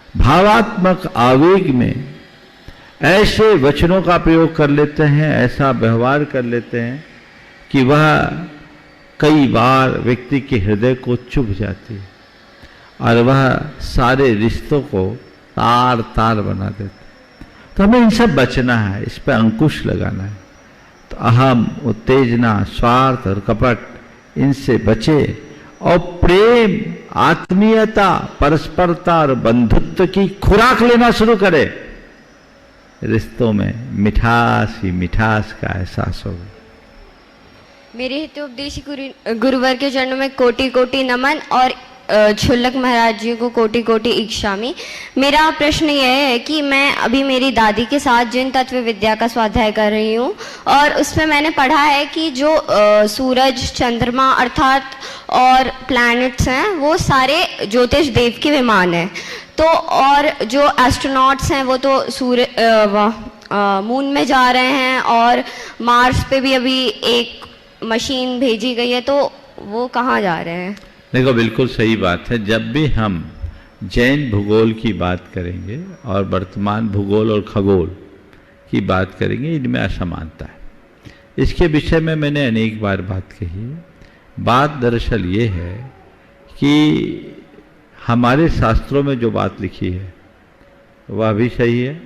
भावात्मक आवेग में ऐसे वचनों का प्रयोग कर लेते हैं, ऐसा व्यवहार कर लेते हैं कि वह कई बार व्यक्ति के हृदय को चुभ जाती है और वह सारे रिश्तों को तार तार बना देते। तो हमें इनसे बचना है, इस पर अंकुश लगाना है। तो अहम, उत्तेजना, स्वार्थ और कपट, इनसे बचे और प्रेम, आत्मीयता, परस्परता और बंधुत्व की खुराक लेना शुरू करे। रिश्तों में मिठास ही मिठास का एहसास होगा।
मेरे हितोपदेशी गुरुवर के चरणों में कोटि कोटि नमन और छुल्लक महाराज जी को कोटि कोटि इच्छामि। मेरा प्रश्न यह है कि मैं अभी मेरी दादी के साथ जिन तत्व विद्या का स्वाध्याय कर रही हूँ और उसमें मैंने पढ़ा है कि जो सूरज, चंद्रमा अर्थात और प्लैनेट्स हैं वो सारे ज्योतिष देव के विमान हैं। तो और जो एस्ट्रोनॉट्स हैं वो तो मून में जा रहे हैं और मार्स पे भी अभी एक मशीन भेजी गई है, तो वो कहाँ जा रहे हैं?
देखो, बिल्कुल सही बात है। जब भी हम जैन भूगोल की बात करेंगे और वर्तमान भूगोल और खगोल की बात करेंगे, इनमें असमानता है। इसके विषय में मैंने अनेक बार बात कही है। बात दरअसल ये है कि हमारे शास्त्रों में जो बात लिखी है वह भी सही है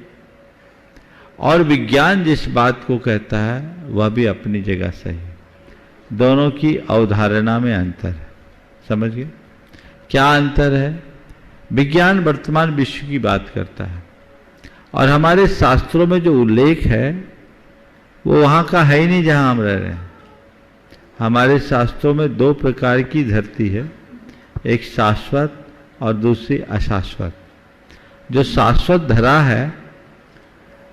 और विज्ञान जिस बात को कहता है वह भी अपनी जगह सही है। दोनों की अवधारणा में अंतर है। समझ गए क्या अंतर है? विज्ञान वर्तमान विश्व की बात करता है और हमारे शास्त्रों में जो उल्लेख है वो वहाँ का है ही नहीं जहाँ हम रह रहे हैं। हमारे शास्त्रों में दो प्रकार की धरती है, एक शाश्वत और दूसरी अशाश्वत। जो शाश्वत धरा है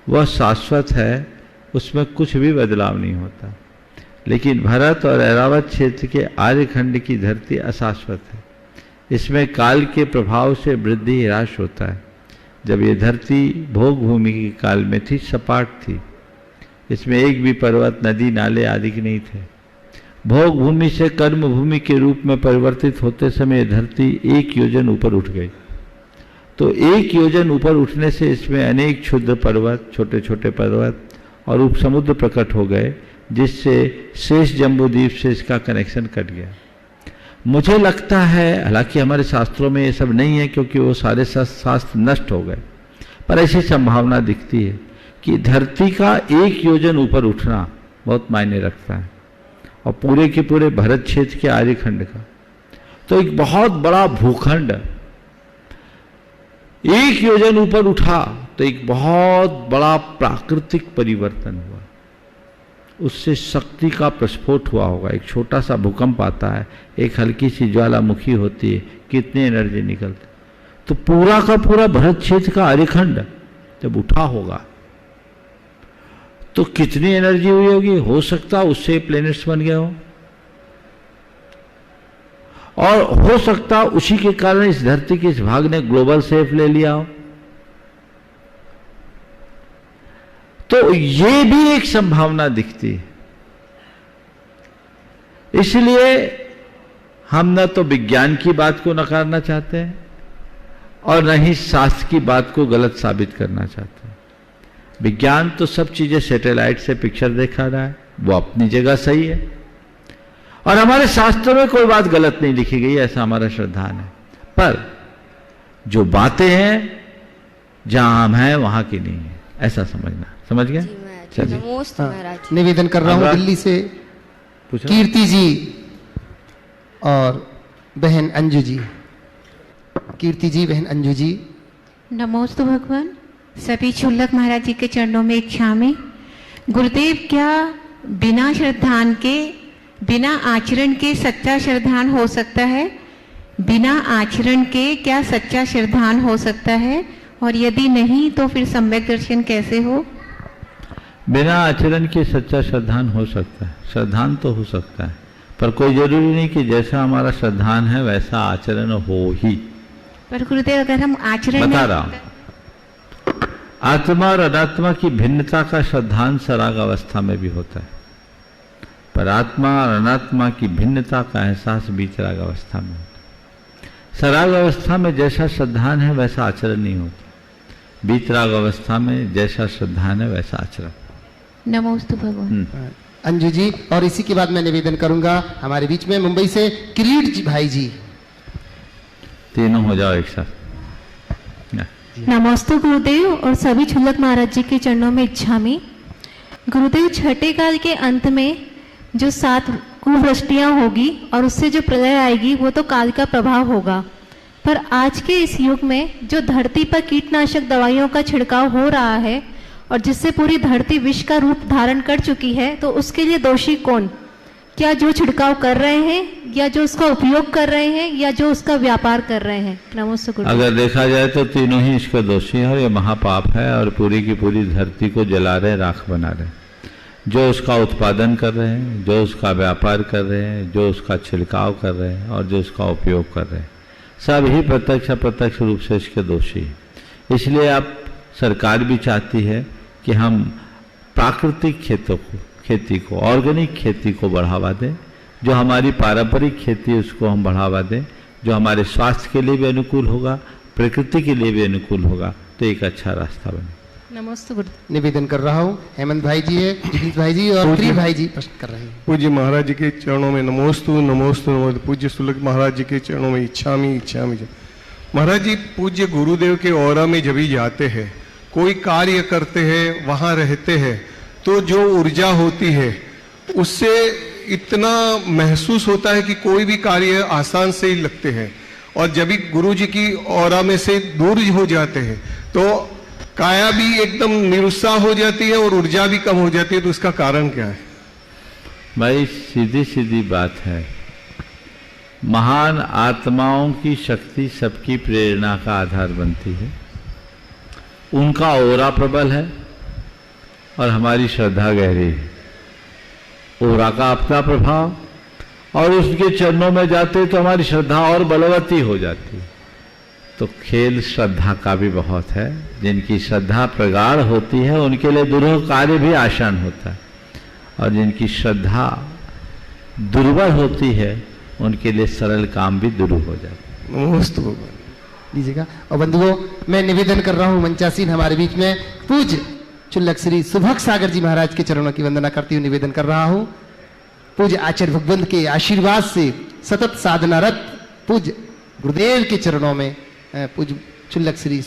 वह शाश्वत है, उसमें कुछ भी बदलाव नहीं होता। लेकिन भरत और ऐरावत क्षेत्र के आर्यखंड की धरती अशाश्वत है। इसमें काल के प्रभाव से वृद्धि ह्रास होता है। जब ये धरती भोग भूमि के काल में थी, सपाट थी, इसमें एक भी पर्वत, नदी, नाले आदि के नहीं थे। भोग भूमि से कर्म भूमि के रूप में परिवर्तित होते समय धरती 1 योजन ऊपर उठ गई। तो 1 योजन ऊपर उठने से इसमें अनेक क्षुद्र पर्वत, छोटे छोटे पर्वत और उपसमुद्र प्रकट हो गए, जिससे शेष जम्बूद्वीप से इसका कनेक्शन कट गया। मुझे लगता है, हालांकि हमारे शास्त्रों में ये सब नहीं है क्योंकि वो सारे शास्त्र नष्ट हो गए, पर ऐसी संभावना दिखती है कि धरती का 1 योजन ऊपर उठना बहुत मायने रखता है, और पूरे के पूरे भरत क्षेत्र के आर्यखंड का, तो एक बहुत बड़ा भूखंड 1 योजन ऊपर उठा तो एक बहुत बड़ा प्राकृतिक परिवर्तन हुआ, उससे शक्ति का प्रस्फोट हुआ होगा। एक छोटा सा भूकंप आता है, एक हल्की सी ज्वालामुखी होती है, कितनी एनर्जी निकलती, तो पूरा का पूरा भरत क्षेत्र का आर्यखंड जब उठा होगा तो कितनी एनर्जी हुई होगी। हो सकता उससे प्लैनेट्स बन गए हो, और हो सकता उसी के कारण इस धरती के इस भाग ने ग्लोबल सेफ ले लिया हो। तो ये भी एक संभावना दिखती है। इसलिए हम न तो विज्ञान की बात को नकारना चाहते हैं और न ही शास्त्र की बात को गलत साबित करना चाहते हैं। विज्ञान तो सब चीजें सैटेलाइट से पिक्चर दिखा रहा है, वो अपनी जगह सही है, और हमारे शास्त्रों में कोई बात गलत नहीं लिखी गई, ऐसा हमारा श्रद्धान है। पर जो बातें हैं जहां हम हैं वहां की नहीं है, ऐसा समझना। समझ गए? चलिए,
निवेदन कर रहा हूं दिल्ली से कीर्ति जी और बहन अंजू जी। कीर्ति जी, बहन अंजू जी।
नमोस्तु भगवान। सभी क्षुल्लक महाराज जी के चरणों में इच्छा में, गुरुदेव क्या बिना श्रद्धान के, बिना आचरण के सच्चा श्रद्धान हो सकता है? बिना आचरण के क्या सच्चा श्रद्धान हो सकता है, और यदि नहीं तो फिर सम्यक दर्शन कैसे हो?
बिना आचरण के सच्चा श्रद्धान हो सकता है, श्रद्धान तो हो सकता है, पर कोई जरूरी नहीं कि जैसा हमारा श्रद्धान है वैसा आचरण हो ही।
पर गुरुदेव अगर हम आचरण
बता रहा हूं, आत्मा और अनात्मा की भिन्नता का श्रद्धान सराग अवस्था में भी होता है, पर आत्मा और अनात्मा की भिन्नता का एहसास बीतराग अवस्था में होता है। सराग अवस्था में जैसा श्रद्धान है वैसा आचरण नहीं होता, बीतराग अवस्था में जैसा श्रद्धान है वैसा आचरण।
नमोस्तु भगवान।
अंजू जी, और इसी के बाद मैं निवेदन करूंगा हमारे बीच में मुंबई से किरीट जी भाई जी।
तीनों हो जाओ एक साथ।
नमस्ते गुरुदेव और सभी क्षुल्लक महाराज जी के चरणों में इच्छा में। गुरुदेव, छठे काल के अंत में जो 7 कुवृष्टियां होगी और उससे जो प्रलय आएगी वो तो काल का प्रभाव होगा, पर आज के इस युग में जो धरती पर कीटनाशक दवाइयों का छिड़काव हो रहा है और जिससे पूरी धरती विष का रूप धारण कर चुकी है, तो उसके लिए दोषी कौन? क्या जो छिड़काव कर रहे हैं, या जो उसका उपयोग कर रहे हैं, या जो उसका व्यापार कर रहे हैं? नमस्ते गुरु।
अगर देखा जाए तो तीनों ही इसके दोषी हैं और ये महापाप है, और पूरी की पूरी धरती को जला रहे, राख बना रहे। जो उसका उत्पादन कर रहे हैं, जो उसका व्यापार कर रहे हैं, जो उसका छिड़काव कर रहे हैं और जो उसका उपयोग कर रहे हैं, सब ही प्रत्यक्ष अप्रत्यक्ष रूप से इसके दोषी हैं। इसलिए अब सरकार भी चाहती है कि हम प्राकृतिक खेती को ऑर्गेनिक खेती को बढ़ावा दें, जो हमारी पारंपरिक खेती है उसको हम बढ़ावा दें, जो हमारे स्वास्थ्य के लिए भी अनुकूल होगा, प्रकृति के लिए भी अनुकूल होगा, तो एक अच्छा रास्ता बने।
नमस्ते गुरु।
निवेदन कर रहा हूँ हेमंत भाई जी है, जगदीश भाई जी और त्रि भाई जी प्रश्न कर रहे हैं।
पूज्य महाराज जी के चरणों में नमोस्तु नमोस्तु नमोस्तु। पूज्य सुलभ महाराज जी के चरणों में इच्छामी इच्छामी। महाराज जी, पूज्य गुरुदेव के औरा में जब ही जाते हैं, कोई कार्य करते हैं, वहां रहते हैं, तो जो ऊर्जा होती है उससे इतना महसूस होता है कि कोई भी कार्य आसान से ही लगते हैं, और जब भी गुरु जी की औरा में से दूर हो जाते हैं तो काया भी एकदम निरुत्साह हो जाती है और ऊर्जा भी कम हो जाती है। तो उसका कारण क्या है?
भाई सीधी सीधी बात है, महान आत्माओं की शक्ति सबकी प्रेरणा का आधार बनती है। उनका ओरा प्रबल है और हमारी श्रद्धा गहरी है। ओरा का अपना प्रभाव, और उसके चरणों में जाते तो हमारी श्रद्धा और बलवती हो जाती है। तो खेल श्रद्धा का भी बहुत है। जिनकी श्रद्धा प्रगाढ़ होती है उनके लिए दुरूह कार्य भी आसान होता है, और जिनकी श्रद्धा दुर्बल होती है उनके लिए सरल काम भी दुरूह हो जाता है।
लीजिएगा। और बंधुओं, मैं निवेदन कर रहा हूँ मंचासीन हमारे बीच में पूज्य चुल्लक श्री सुभग सागर जी महाराज के चरणों की वंदना करती हुई निवेदन कर रहा हूँ, पूज्य आचार्य भगवंत के आशीर्वाद से सतत साधनारत पूज्य गुरुदेव के चरणों में पूज्य चुल्लक श्री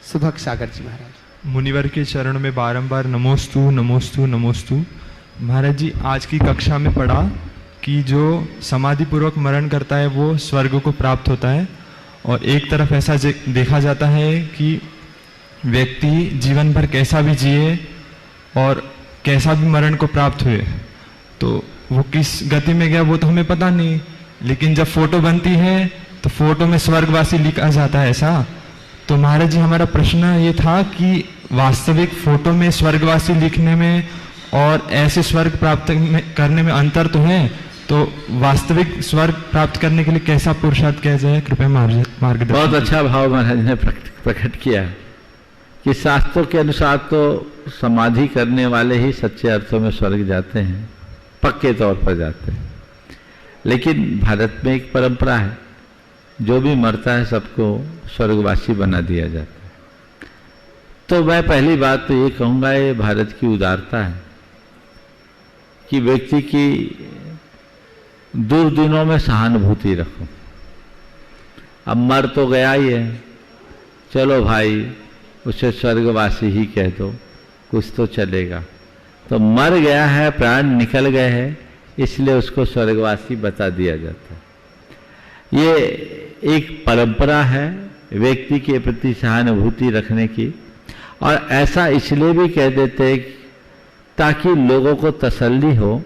सुभग सागर जी महाराज।
मुनिवर के चरणों में बारंबार नमोस्तु नमोस्तु नमोस्तु। महाराज जी, आज की कक्षा में पढ़ा कि जो समाधि पूर्वक मरण करता है वो स्वर्ग को प्राप्त होता है, और एक तरफ ऐसा देखा जाता है कि व्यक्ति जीवन भर कैसा भी जिए और कैसा भी मरण को प्राप्त हुए, तो वो किस गति में गया वो तो हमें पता नहीं, लेकिन जब फोटो बनती है तो फोटो में स्वर्गवासी लिखा जाता है ऐसा। तो महाराज जी, हमारा प्रश्न ये था कि वास्तविक फोटो में स्वर्गवासी लिखने में और ऐसे स्वर्ग प्राप्त करने में अंतर तो है, तो वास्तविक स्वर्ग प्राप्त करने के लिए कैसा पुरुषार्थ किया जाए, कृपया मार्गदर्शन।
बहुत अच्छा भाव महाराज ने प्रकट किया कि शास्त्रों के अनुसार तो समाधि करने वाले ही सच्चे अर्थों में स्वर्ग जाते हैं, पक्के तौर पर जाते हैं। लेकिन भारत में एक परंपरा है, जो भी मरता है सबको स्वर्गवासी बना दिया जाता है। तो मैं पहली बात तो ये कहूँगा, ये भारत की उदारता है कि व्यक्ति की दुर्दिनों में सहानुभूति रखो। अब मर तो गया ही है, चलो भाई उसे स्वर्गवासी ही कह दो, कुछ तो चलेगा। तो मर गया है, प्राण निकल गए हैं, इसलिए उसको स्वर्गवासी बता दिया जाता है। ये एक परंपरा है व्यक्ति के प्रति सहानुभूति रखने की, और ऐसा इसलिए भी कह देते हैं ताकि लोगों को तसल्ली हो।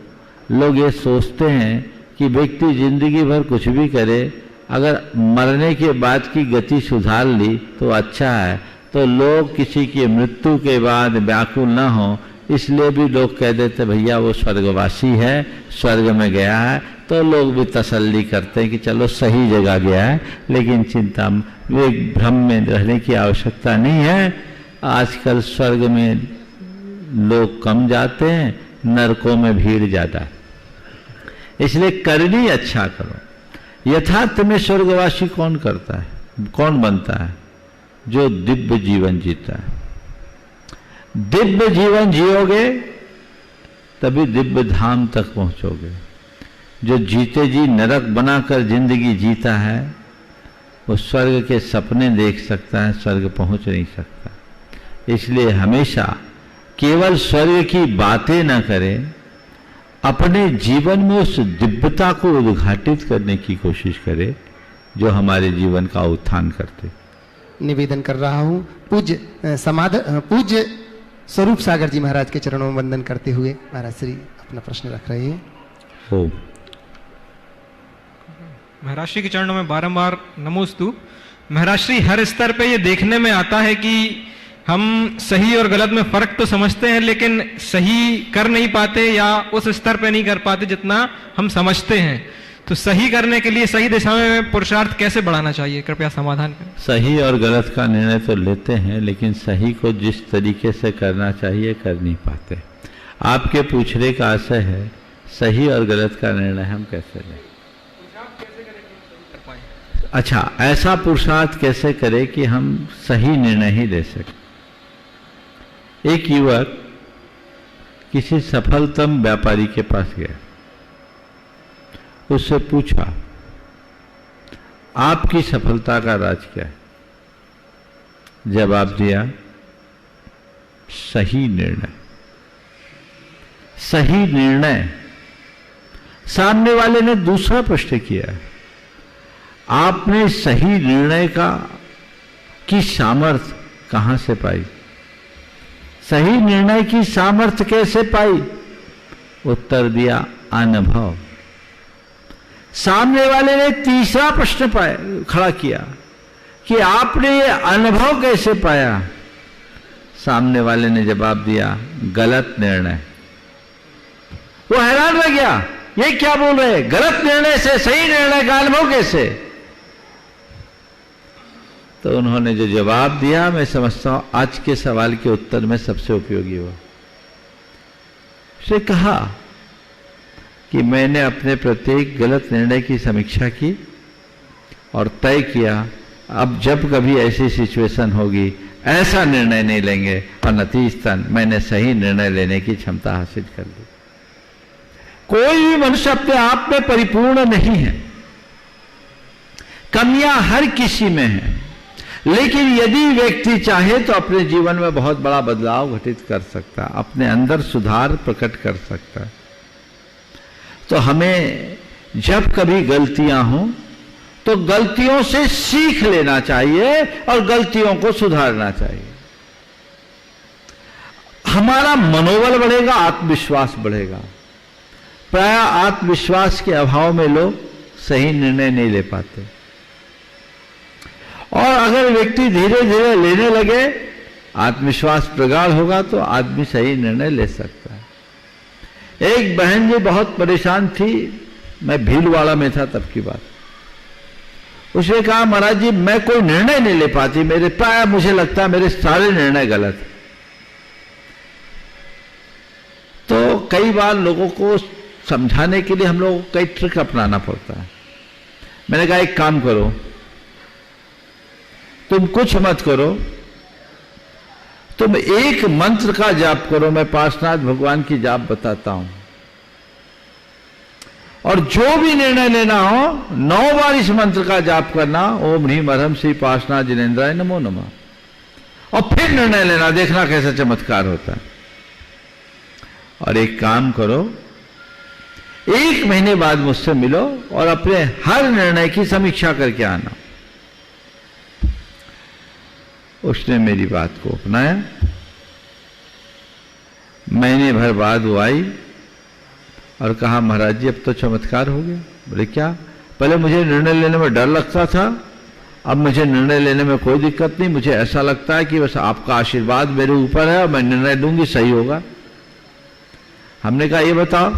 लोग ये सोचते हैं कि व्यक्ति जिंदगी भर कुछ भी करे, अगर मरने के बाद की गति सुधार ली तो अच्छा है। तो लोग किसी की मृत्यु के बाद व्याकुल न हो, इसलिए भी लोग कह देते भैया वो स्वर्गवासी है, स्वर्ग में गया है। तो लोग भी तसल्ली करते हैं कि चलो सही जगह गया है, लेकिन चिंता वे भ्रम में रहने की आवश्यकता नहीं है। आजकल स्वर्ग में लोग कम जाते हैं, नरकों में भीड़ ज़्यादा है, इसलिए करनी अच्छा करो। यथार्थ में स्वर्गवासी कौन करता है, कौन बनता है? जो दिव्य जीवन जीता है। दिव्य जीवन जियोगे तभी दिव्य धाम तक पहुंचोगे। जो जीते जी नरक बनाकर जिंदगी जीता है वो स्वर्ग के सपने देख सकता है, स्वर्ग पहुंच नहीं सकता। इसलिए हमेशा केवल स्वर्ग की बातें न करें, अपने जीवन में उस दिव्यता को उद्घाटित करने की कोशिश करें जो हमारे जीवन का उत्थान करते।
निवेदन कर रहा हूँ पूज्य स्वरूप सागर जी महाराज के चरणों में वंदन करते हुए महाराज श्री अपना प्रश्न रख रहे हैं।
हो
महाराज श्री के चरणों में बारंबार नमोस्तु। महाराज श्री, हर स्तर पे ये देखने में आता है कि हम सही और गलत में फर्क तो समझते हैं, लेकिन सही कर नहीं पाते या उस स्तर पे नहीं कर पाते जितना हम समझते हैं। तो सही करने के लिए सही दिशा में पुरुषार्थ कैसे बढ़ाना चाहिए, कृपया समाधान करें।
सही और गलत का निर्णय तो लेते हैं, लेकिन सही को जिस तरीके से करना चाहिए कर नहीं पाते। आपके पूछने का आशय है सही और गलत का निर्णय हम कैसे लें। अच्छा, ऐसा पुरुषार्थ कैसे करें कि हम सही निर्णय ही ले सकें। एक युवक किसी सफलतम व्यापारी के पास गया, उससे पूछा आपकी सफलता का राज क्या है। जवाब दिया सही निर्णय। सही निर्णय। सामने वाले ने दूसरा प्रश्न किया, आपने सही निर्णय की सामर्थ्य कहां से पाई, सही निर्णय की सामर्थ्य कैसे पाई। उत्तर दिया अनुभव। सामने वाले ने तीसरा प्रश्न खड़ा किया कि आपने ये अनुभव कैसे पाया। सामने वाले ने जवाब दिया गलत निर्णय। वो हैरान रह गया, ये क्या बोल रहे, गलत निर्णय से सही निर्णय का अनुभव कैसे। तो उन्होंने जो जवाब दिया, मैं समझता हूं आज के सवाल के उत्तर में सबसे उपयोगी हुआ। उसने कहा कि मैंने अपने प्रत्येक गलत निर्णय की समीक्षा की और तय किया अब जब कभी ऐसी सिचुएशन होगी ऐसा निर्णय नहीं लेंगे, और नतीजतन मैंने सही निर्णय लेने की क्षमता हासिल कर ली। कोई भी मनुष्य अपने आप में परिपूर्ण नहीं है, कमियां हर किसी में हैं, लेकिन यदि व्यक्ति चाहे तो अपने जीवन में बहुत बड़ा बदलाव घटित कर सकता है, अपने अंदर सुधार प्रकट कर सकता है। तो हमें जब कभी गलतियां हों तो गलतियों से सीख लेना चाहिए और गलतियों को सुधारना चाहिए। हमारा मनोबल बढ़ेगा, आत्मविश्वास बढ़ेगा। प्राय आत्मविश्वास के अभाव में लोग सही निर्णय नहीं ले पाते, और अगर व्यक्ति धीरे धीरे लेने लगे, आत्मविश्वास प्रगाढ़ होगा तो आदमी सही निर्णय ले सकता है। एक बहन जी बहुत परेशान थी, मैं भीलवाड़ा में था तब की बात। उसने कहा, महाराज जी मैं कोई निर्णय नहीं ले पाती, मेरे प्राय मुझे लगता है मेरे सारे निर्णय गलत हैं। तो कई बार लोगों को समझाने के लिए हम लोगों को कई ट्रिक अपनाना पड़ता है। मैंने कहा एक काम करो, तुम कुछ मत करो, तुम एक मंत्र का जाप करो, मैं पार्श्वनाथ भगवान की जाप बताता हूं, और जो भी निर्णय लेना हो 9 बार इस मंत्र का जाप करना, ओम ह्रीम अरहम श्री पार्श्वनाथ जिनेन्द्राय नमो नमः, और फिर निर्णय लेना, देखना कैसा चमत्कार होता है। और एक काम करो, 1 महीने बाद मुझसे मिलो और अपने हर निर्णय की समीक्षा करके आना। उसने मेरी बात को अपनाया। महीने भर बाद वो आई और कहा, महाराज जी अब तो चमत्कार हो गया। बोले क्या? पहले मुझे निर्णय लेने में डर लगता था, अब मुझे निर्णय लेने में कोई दिक्कत नहीं, मुझे ऐसा लगता है कि बस आपका आशीर्वाद मेरे ऊपर है और मैं निर्णय लूंगी, सही होगा। हमने कहा ये बताओ,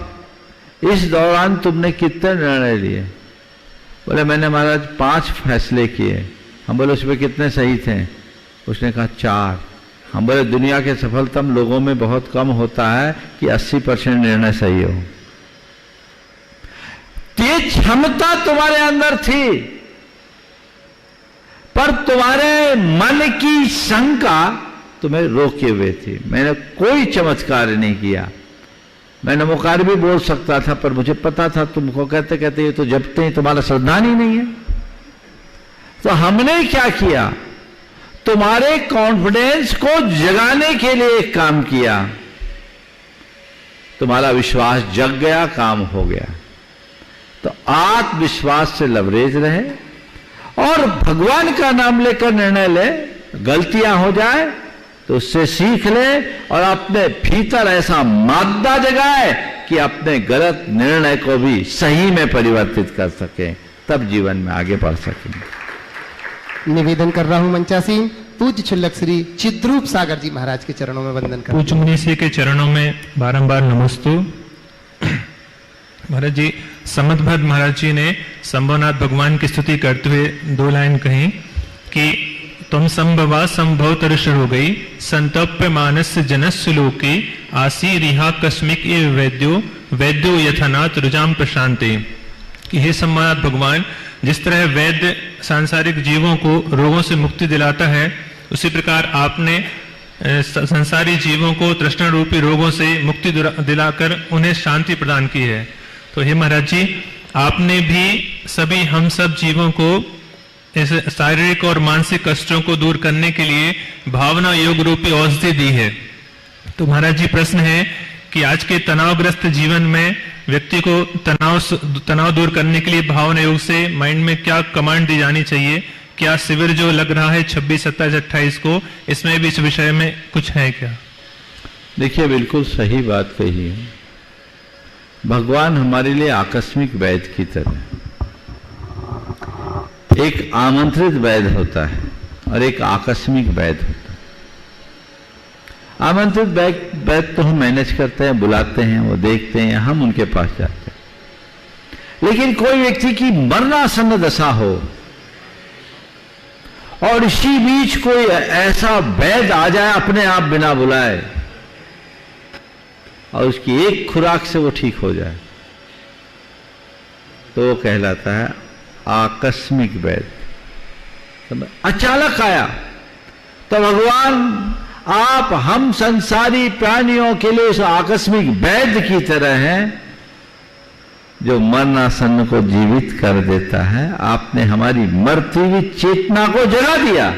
इस दौरान तुमने कितने निर्णय लिए? बोले मैंने महाराज 5 फैसले किए। हम बोले उसमें कितने सही थे? उसने कहा 4। हम बोले दुनिया के सफलतम लोगों में बहुत कम होता है कि 80% निर्णय सही हो। ये क्षमता तुम्हारे अंदर थी, पर तुम्हारे मन की शंका तुम्हें रोके हुए थी। मैंने कोई चमत्कार नहीं किया, मैं नमोकार भी बोल सकता था, पर मुझे पता था तुमको कहते कहते ये तो जपते ही तुम्हारा श्रद्धान ही नहीं है। तो हमने क्या किया, तुम्हारे कॉन्फिडेंस को जगाने के लिए एक काम किया, तुम्हारा विश्वास जग गया, काम हो गया। तो आत्मविश्वास से लवरेज रहे और भगवान का नाम लेकर निर्णय ले, गलतियां हो जाए तो उससे सीख ले और अपने भीतर ऐसा मादा जगाए कि अपने गलत निर्णय को भी सही में परिवर्तित कर सके, तब जीवन में आगे बढ़ सके।
निवेदन कर रहा हूं मंचासीन पूज्य क्षुल्लक श्री चिद्रूप सागर जी महाराज के चरणों में वंदन कर।
पूज्य मुनि श्री के चरणों में बारंबार नमोस्तु। महाराज जी, समदभद्र महाराज जी ने संभवनाथ भगवान की स्तुति करते हुए 2 लाइन कही कि तुम संभवा संभव तरुष हो गई, संतप्य मानस जनस्य लोके, आसी रिहा कस्मिक ए वैद्यो, वैद्यो यथानाथ रुजाम प्रशांते। कि हे संभवनाथ भगवान, जिस तरह वैद्य सांसारिक जीवों को रोगों से मुक्ति दिलाता है, उसी प्रकार आपने संसारी जीवों को तृष्णा रूपी रोगों से मुक्ति दिलाकर उन्हें शांति प्रदान की है। तो हे महाराज जी, आपने भी सभी हम सब जीवों को इस शारीरिक और मानसिक कष्टों को दूर करने के लिए भावना योग रूपी औषधि दी है। तो महाराज जी, प्रश्न है कि आज के तनावग्रस्त जीवन में व्यक्ति को तनाव दूर करने के लिए भावना योग से माइंड में क्या कमांड दी जानी चाहिए? क्या शिविर जो लग रहा है 26, 27, 28 को, इसमें भी इस विषय में कुछ है क्या?
देखिए, बिल्कुल सही बात कही है। भगवान हमारे लिए आकस्मिक वैद्य की तरह, एक आमंत्रित वैद्य होता है और एक आकस्मिक वैद्य होता है। आमंत्रित वैद्य तो हम मैनेज करते हैं, बुलाते हैं, वो देखते हैं, हम उनके पास जाते हैं। लेकिन कोई व्यक्ति की मरणासन्न दशा हो और इसी बीच कोई ऐसा वैद्य आ जाए अपने आप बिना बुलाए और उसकी एक खुराक से वो ठीक हो जाए, तो वो कहलाता है आकस्मिक वैद्य। अचानक आया तो भगवान आप हम संसारी प्राणियों के लिए उस आकस्मिक वैद्य की तरह हैं जो मरणासन्न को जीवित कर देता है। आपने हमारी मरती हुई चेतना को जगा दिया।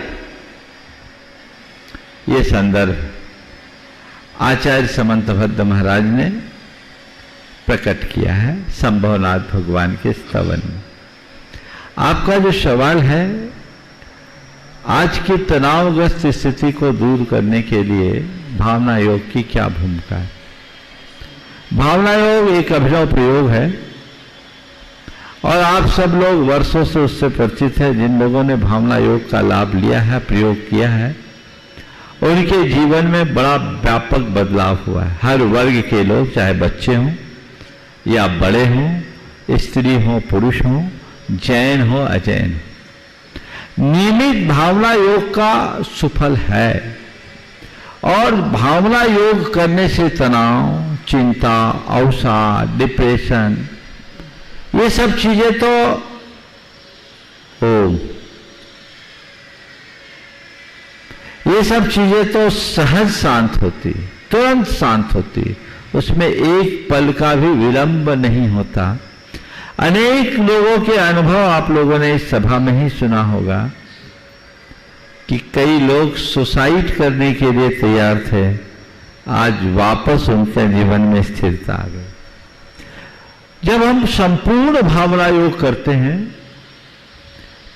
ये संदर्भ आचार्य समंतभद्र महाराज ने प्रकट किया है संभवनाथ भगवान के स्तवन में। आपका जो सवाल है, आज की तनावग्रस्त स्थिति को दूर करने के लिए भावना योग की क्या भूमिका है? भावना योग एक अभिनव प्रयोग है और आप सब लोग वर्षों से उससे परिचित हैं। जिन लोगों ने भावना योग का लाभ लिया है, प्रयोग किया है, उनके जीवन में बड़ा व्यापक बदलाव हुआ है। हर वर्ग के लोग, चाहे बच्चे हों या बड़े हों, स्त्री हो पुरुष हो, जैन हो अजैन, नियमित भावना योग का सुफल है। और भावना योग करने से तनाव, चिंता, अवसाद, डिप्रेशन, ये सब चीजें तो सहज शांत होती, तुरंत शांत होती, उसमें एक पल का भी विलंब नहीं होता। अनेक लोगों के अनुभव आप लोगों ने इस सभा में ही सुना होगा कि कई लोग सुसाइड करने के लिए तैयार थे, आज वापस उनके जीवन में स्थिरता आ गई। जब हम संपूर्ण भावना योग करते हैं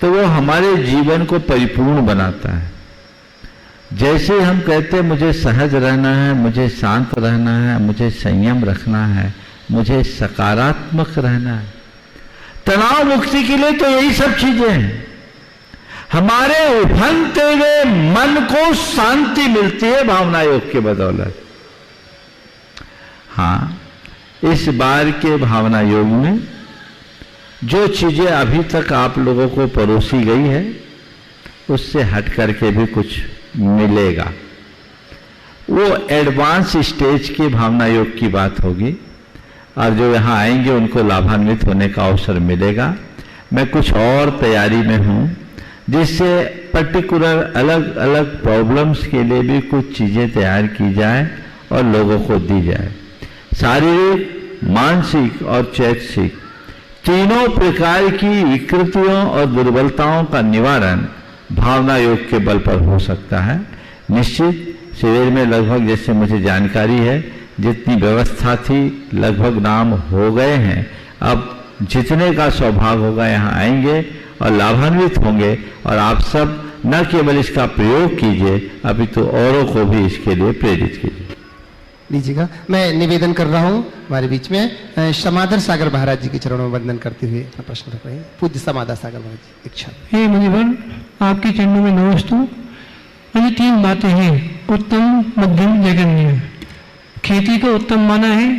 तो वो हमारे जीवन को परिपूर्ण बनाता है। जैसे हम कहते हैं मुझे सहज रहना है, मुझे शांत रहना है, मुझे संयम रखना है, मुझे सकारात्मक रहना है, तनाव मुक्ति के लिए तो यही सब चीजें हैं। हमारे उभरते हुए मन को शांति मिलती है भावना योग के बदौलत। हाँ, इस बार के भावना योग में जो चीजें अभी तक आप लोगों को परोसी गई है, उससे हट करके भी कुछ मिलेगा। वो एडवांस स्टेज की भावना योग की बात होगी और जो यहाँ आएंगे उनको लाभान्वित होने का अवसर मिलेगा। मैं कुछ और तैयारी में हूँ, जिससे पर्टिकुलर अलग अलग प्रॉब्लम्स के लिए भी कुछ चीजें तैयार की जाए और लोगों को दी जाए। शारीरिक, मानसिक और चैतसिक तीनों प्रकार की विकृतियों और दुर्बलताओं का निवारण भावना योग के बल पर हो सकता है। निश्चित शिविर में लगभग, जैसे मुझे जानकारी है, जितनी व्यवस्था थी लगभग नाम हो गए हैं। अब जितने का सौभाग्य होगा यहाँ आएंगे और लाभान्वित होंगे और आप सब न केवल इसका प्रयोग कीजिए, अपितु औरों को भी इसके लिए प्रेरित कीजिए।
लीजिएगा, मैं निवेदन कर रहा हूँ हमारे बीच में समाधर सागर महाराज जी के चरणों में वंदन करते हुए अपना प्रश्न रख रहे हैं। पूज्य समाधर सागर महाराज जी, इच्छा।
हे मुनिवर, आपके चरणों में नमस्तु। मुझे 3 बातें हैं, उत्तम, मध्यम, जघन्य। खेती को उत्तम माना है,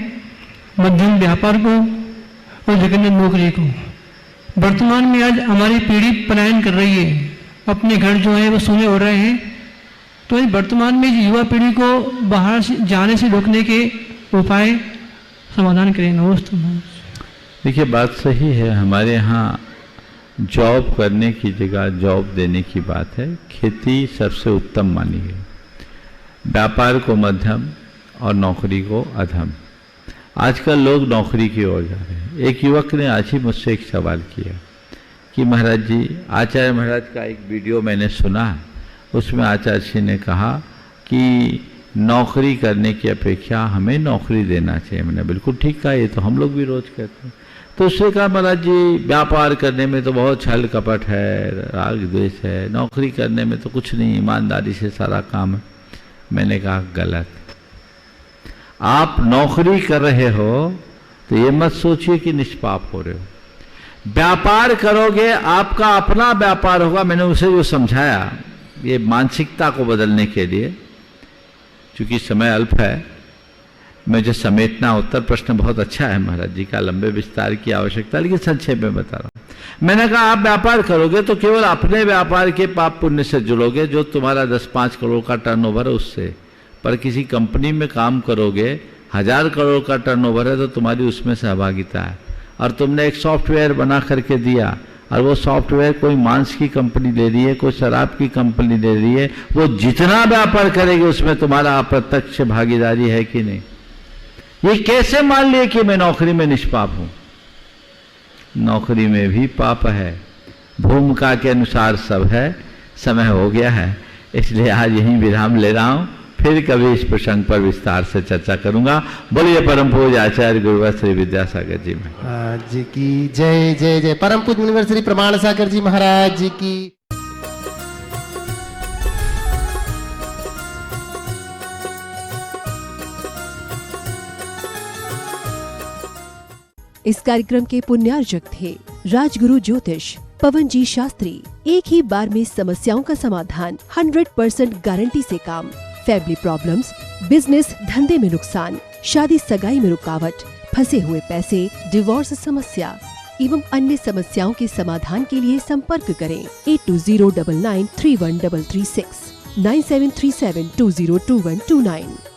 मध्यम व्यापार को और जघन्य नौकरी को। वर्तमान में आज हमारी पीढ़ी पलायन कर रही है, अपने घर जो है वो सूने हो रहे हैं। तो वर्तमान में युवा पीढ़ी को बाहर से जाने से रोकने के उपाय समाधान करें। नमस्ते।
देखिए, बात सही है। हमारे यहाँ जॉब करने की जगह जॉब देने की बात है। खेती सबसे उत्तम मानी गई, व्यापार को मध्यम और नौकरी को अधम। आजकल लोग नौकरी की ओर जा रहे हैं। एक युवक ने आज ही मुझसे एक सवाल किया कि महाराज जी, आचार्य महाराज का एक वीडियो मैंने सुना, उसमें आचार्य जी ने कहा कि नौकरी करने की अपेक्षा हमें नौकरी देना चाहिए। मैंने बिल्कुल ठीक कहा, ये तो हम लोग भी रोज कहते हैं। तो उसने कहा, महाराज जी व्यापार करने में तो बहुत छल कपट है, राग द्वेष है, नौकरी करने में तो कुछ नहीं, ईमानदारी से सारा काम है। मैंने कहा गलत। आप नौकरी कर रहे हो तो ये मत सोचिए कि निष्पाप हो रहे हो। व्यापार करोगे, आपका अपना व्यापार होगा। मैंने उसे जो समझाया, ये मानसिकता को बदलने के लिए, चूंकि समय अल्प है, मुझे समेटना। उत्तर प्रश्न बहुत अच्छा है महाराज जी का, लंबे विस्तार की आवश्यकता, लेकिन संक्षेप में बता रहा हूं। मैंने कहा आप व्यापार करोगे तो केवल अपने व्यापार के पाप पुण्य से जुड़ोगे, जो तुम्हारा 10-5 करोड़ का टर्नओवर है उससे। पर किसी कंपनी में काम करोगे, 1000 करोड़ का टर्नओवर है, तो तुम्हारी उसमें सहभागिता है। और तुमने एक सॉफ्टवेयर बना करके दिया, और वो सॉफ्टवेयर कोई मांस की कंपनी ले रही है, कोई शराब की कंपनी ले रही है, वो जितना व्यापार करेगी उसमें तुम्हारा अप्रत्यक्ष भागीदारी है कि नहीं। ये कैसे मान लिए कि मैं नौकरी में निष्पाप हूं? नौकरी में भी पाप है। भूमिका के अनुसार सब है, समय हो गया है, इसलिए आज यहीं विराम ले रहा हूँ। फिर कभी इस प्रसंग पर विस्तार से चर्चा करूंगा। बोलिए परम पूज्य आचार्य गुरुवर श्री विद्यासागर जी महाराज
जी की जय जय जय। परम पूज्य मुनिवर श्री प्रमाण सागर जी महाराज जी की।
इस कार्यक्रम के पुण्यार्जक थे राजगुरु ज्योतिष पवन जी शास्त्री। एक ही बार में समस्याओं का समाधान, 100% गारंटी से काम। फैमिली प्रॉब्लम्स, बिजनेस धंधे में नुकसान, शादी सगाई में रुकावट, फंसे हुए पैसे, डिवोर्स समस्या एवं अन्य समस्याओं के समाधान के लिए संपर्क करें 8209931336 9737202129।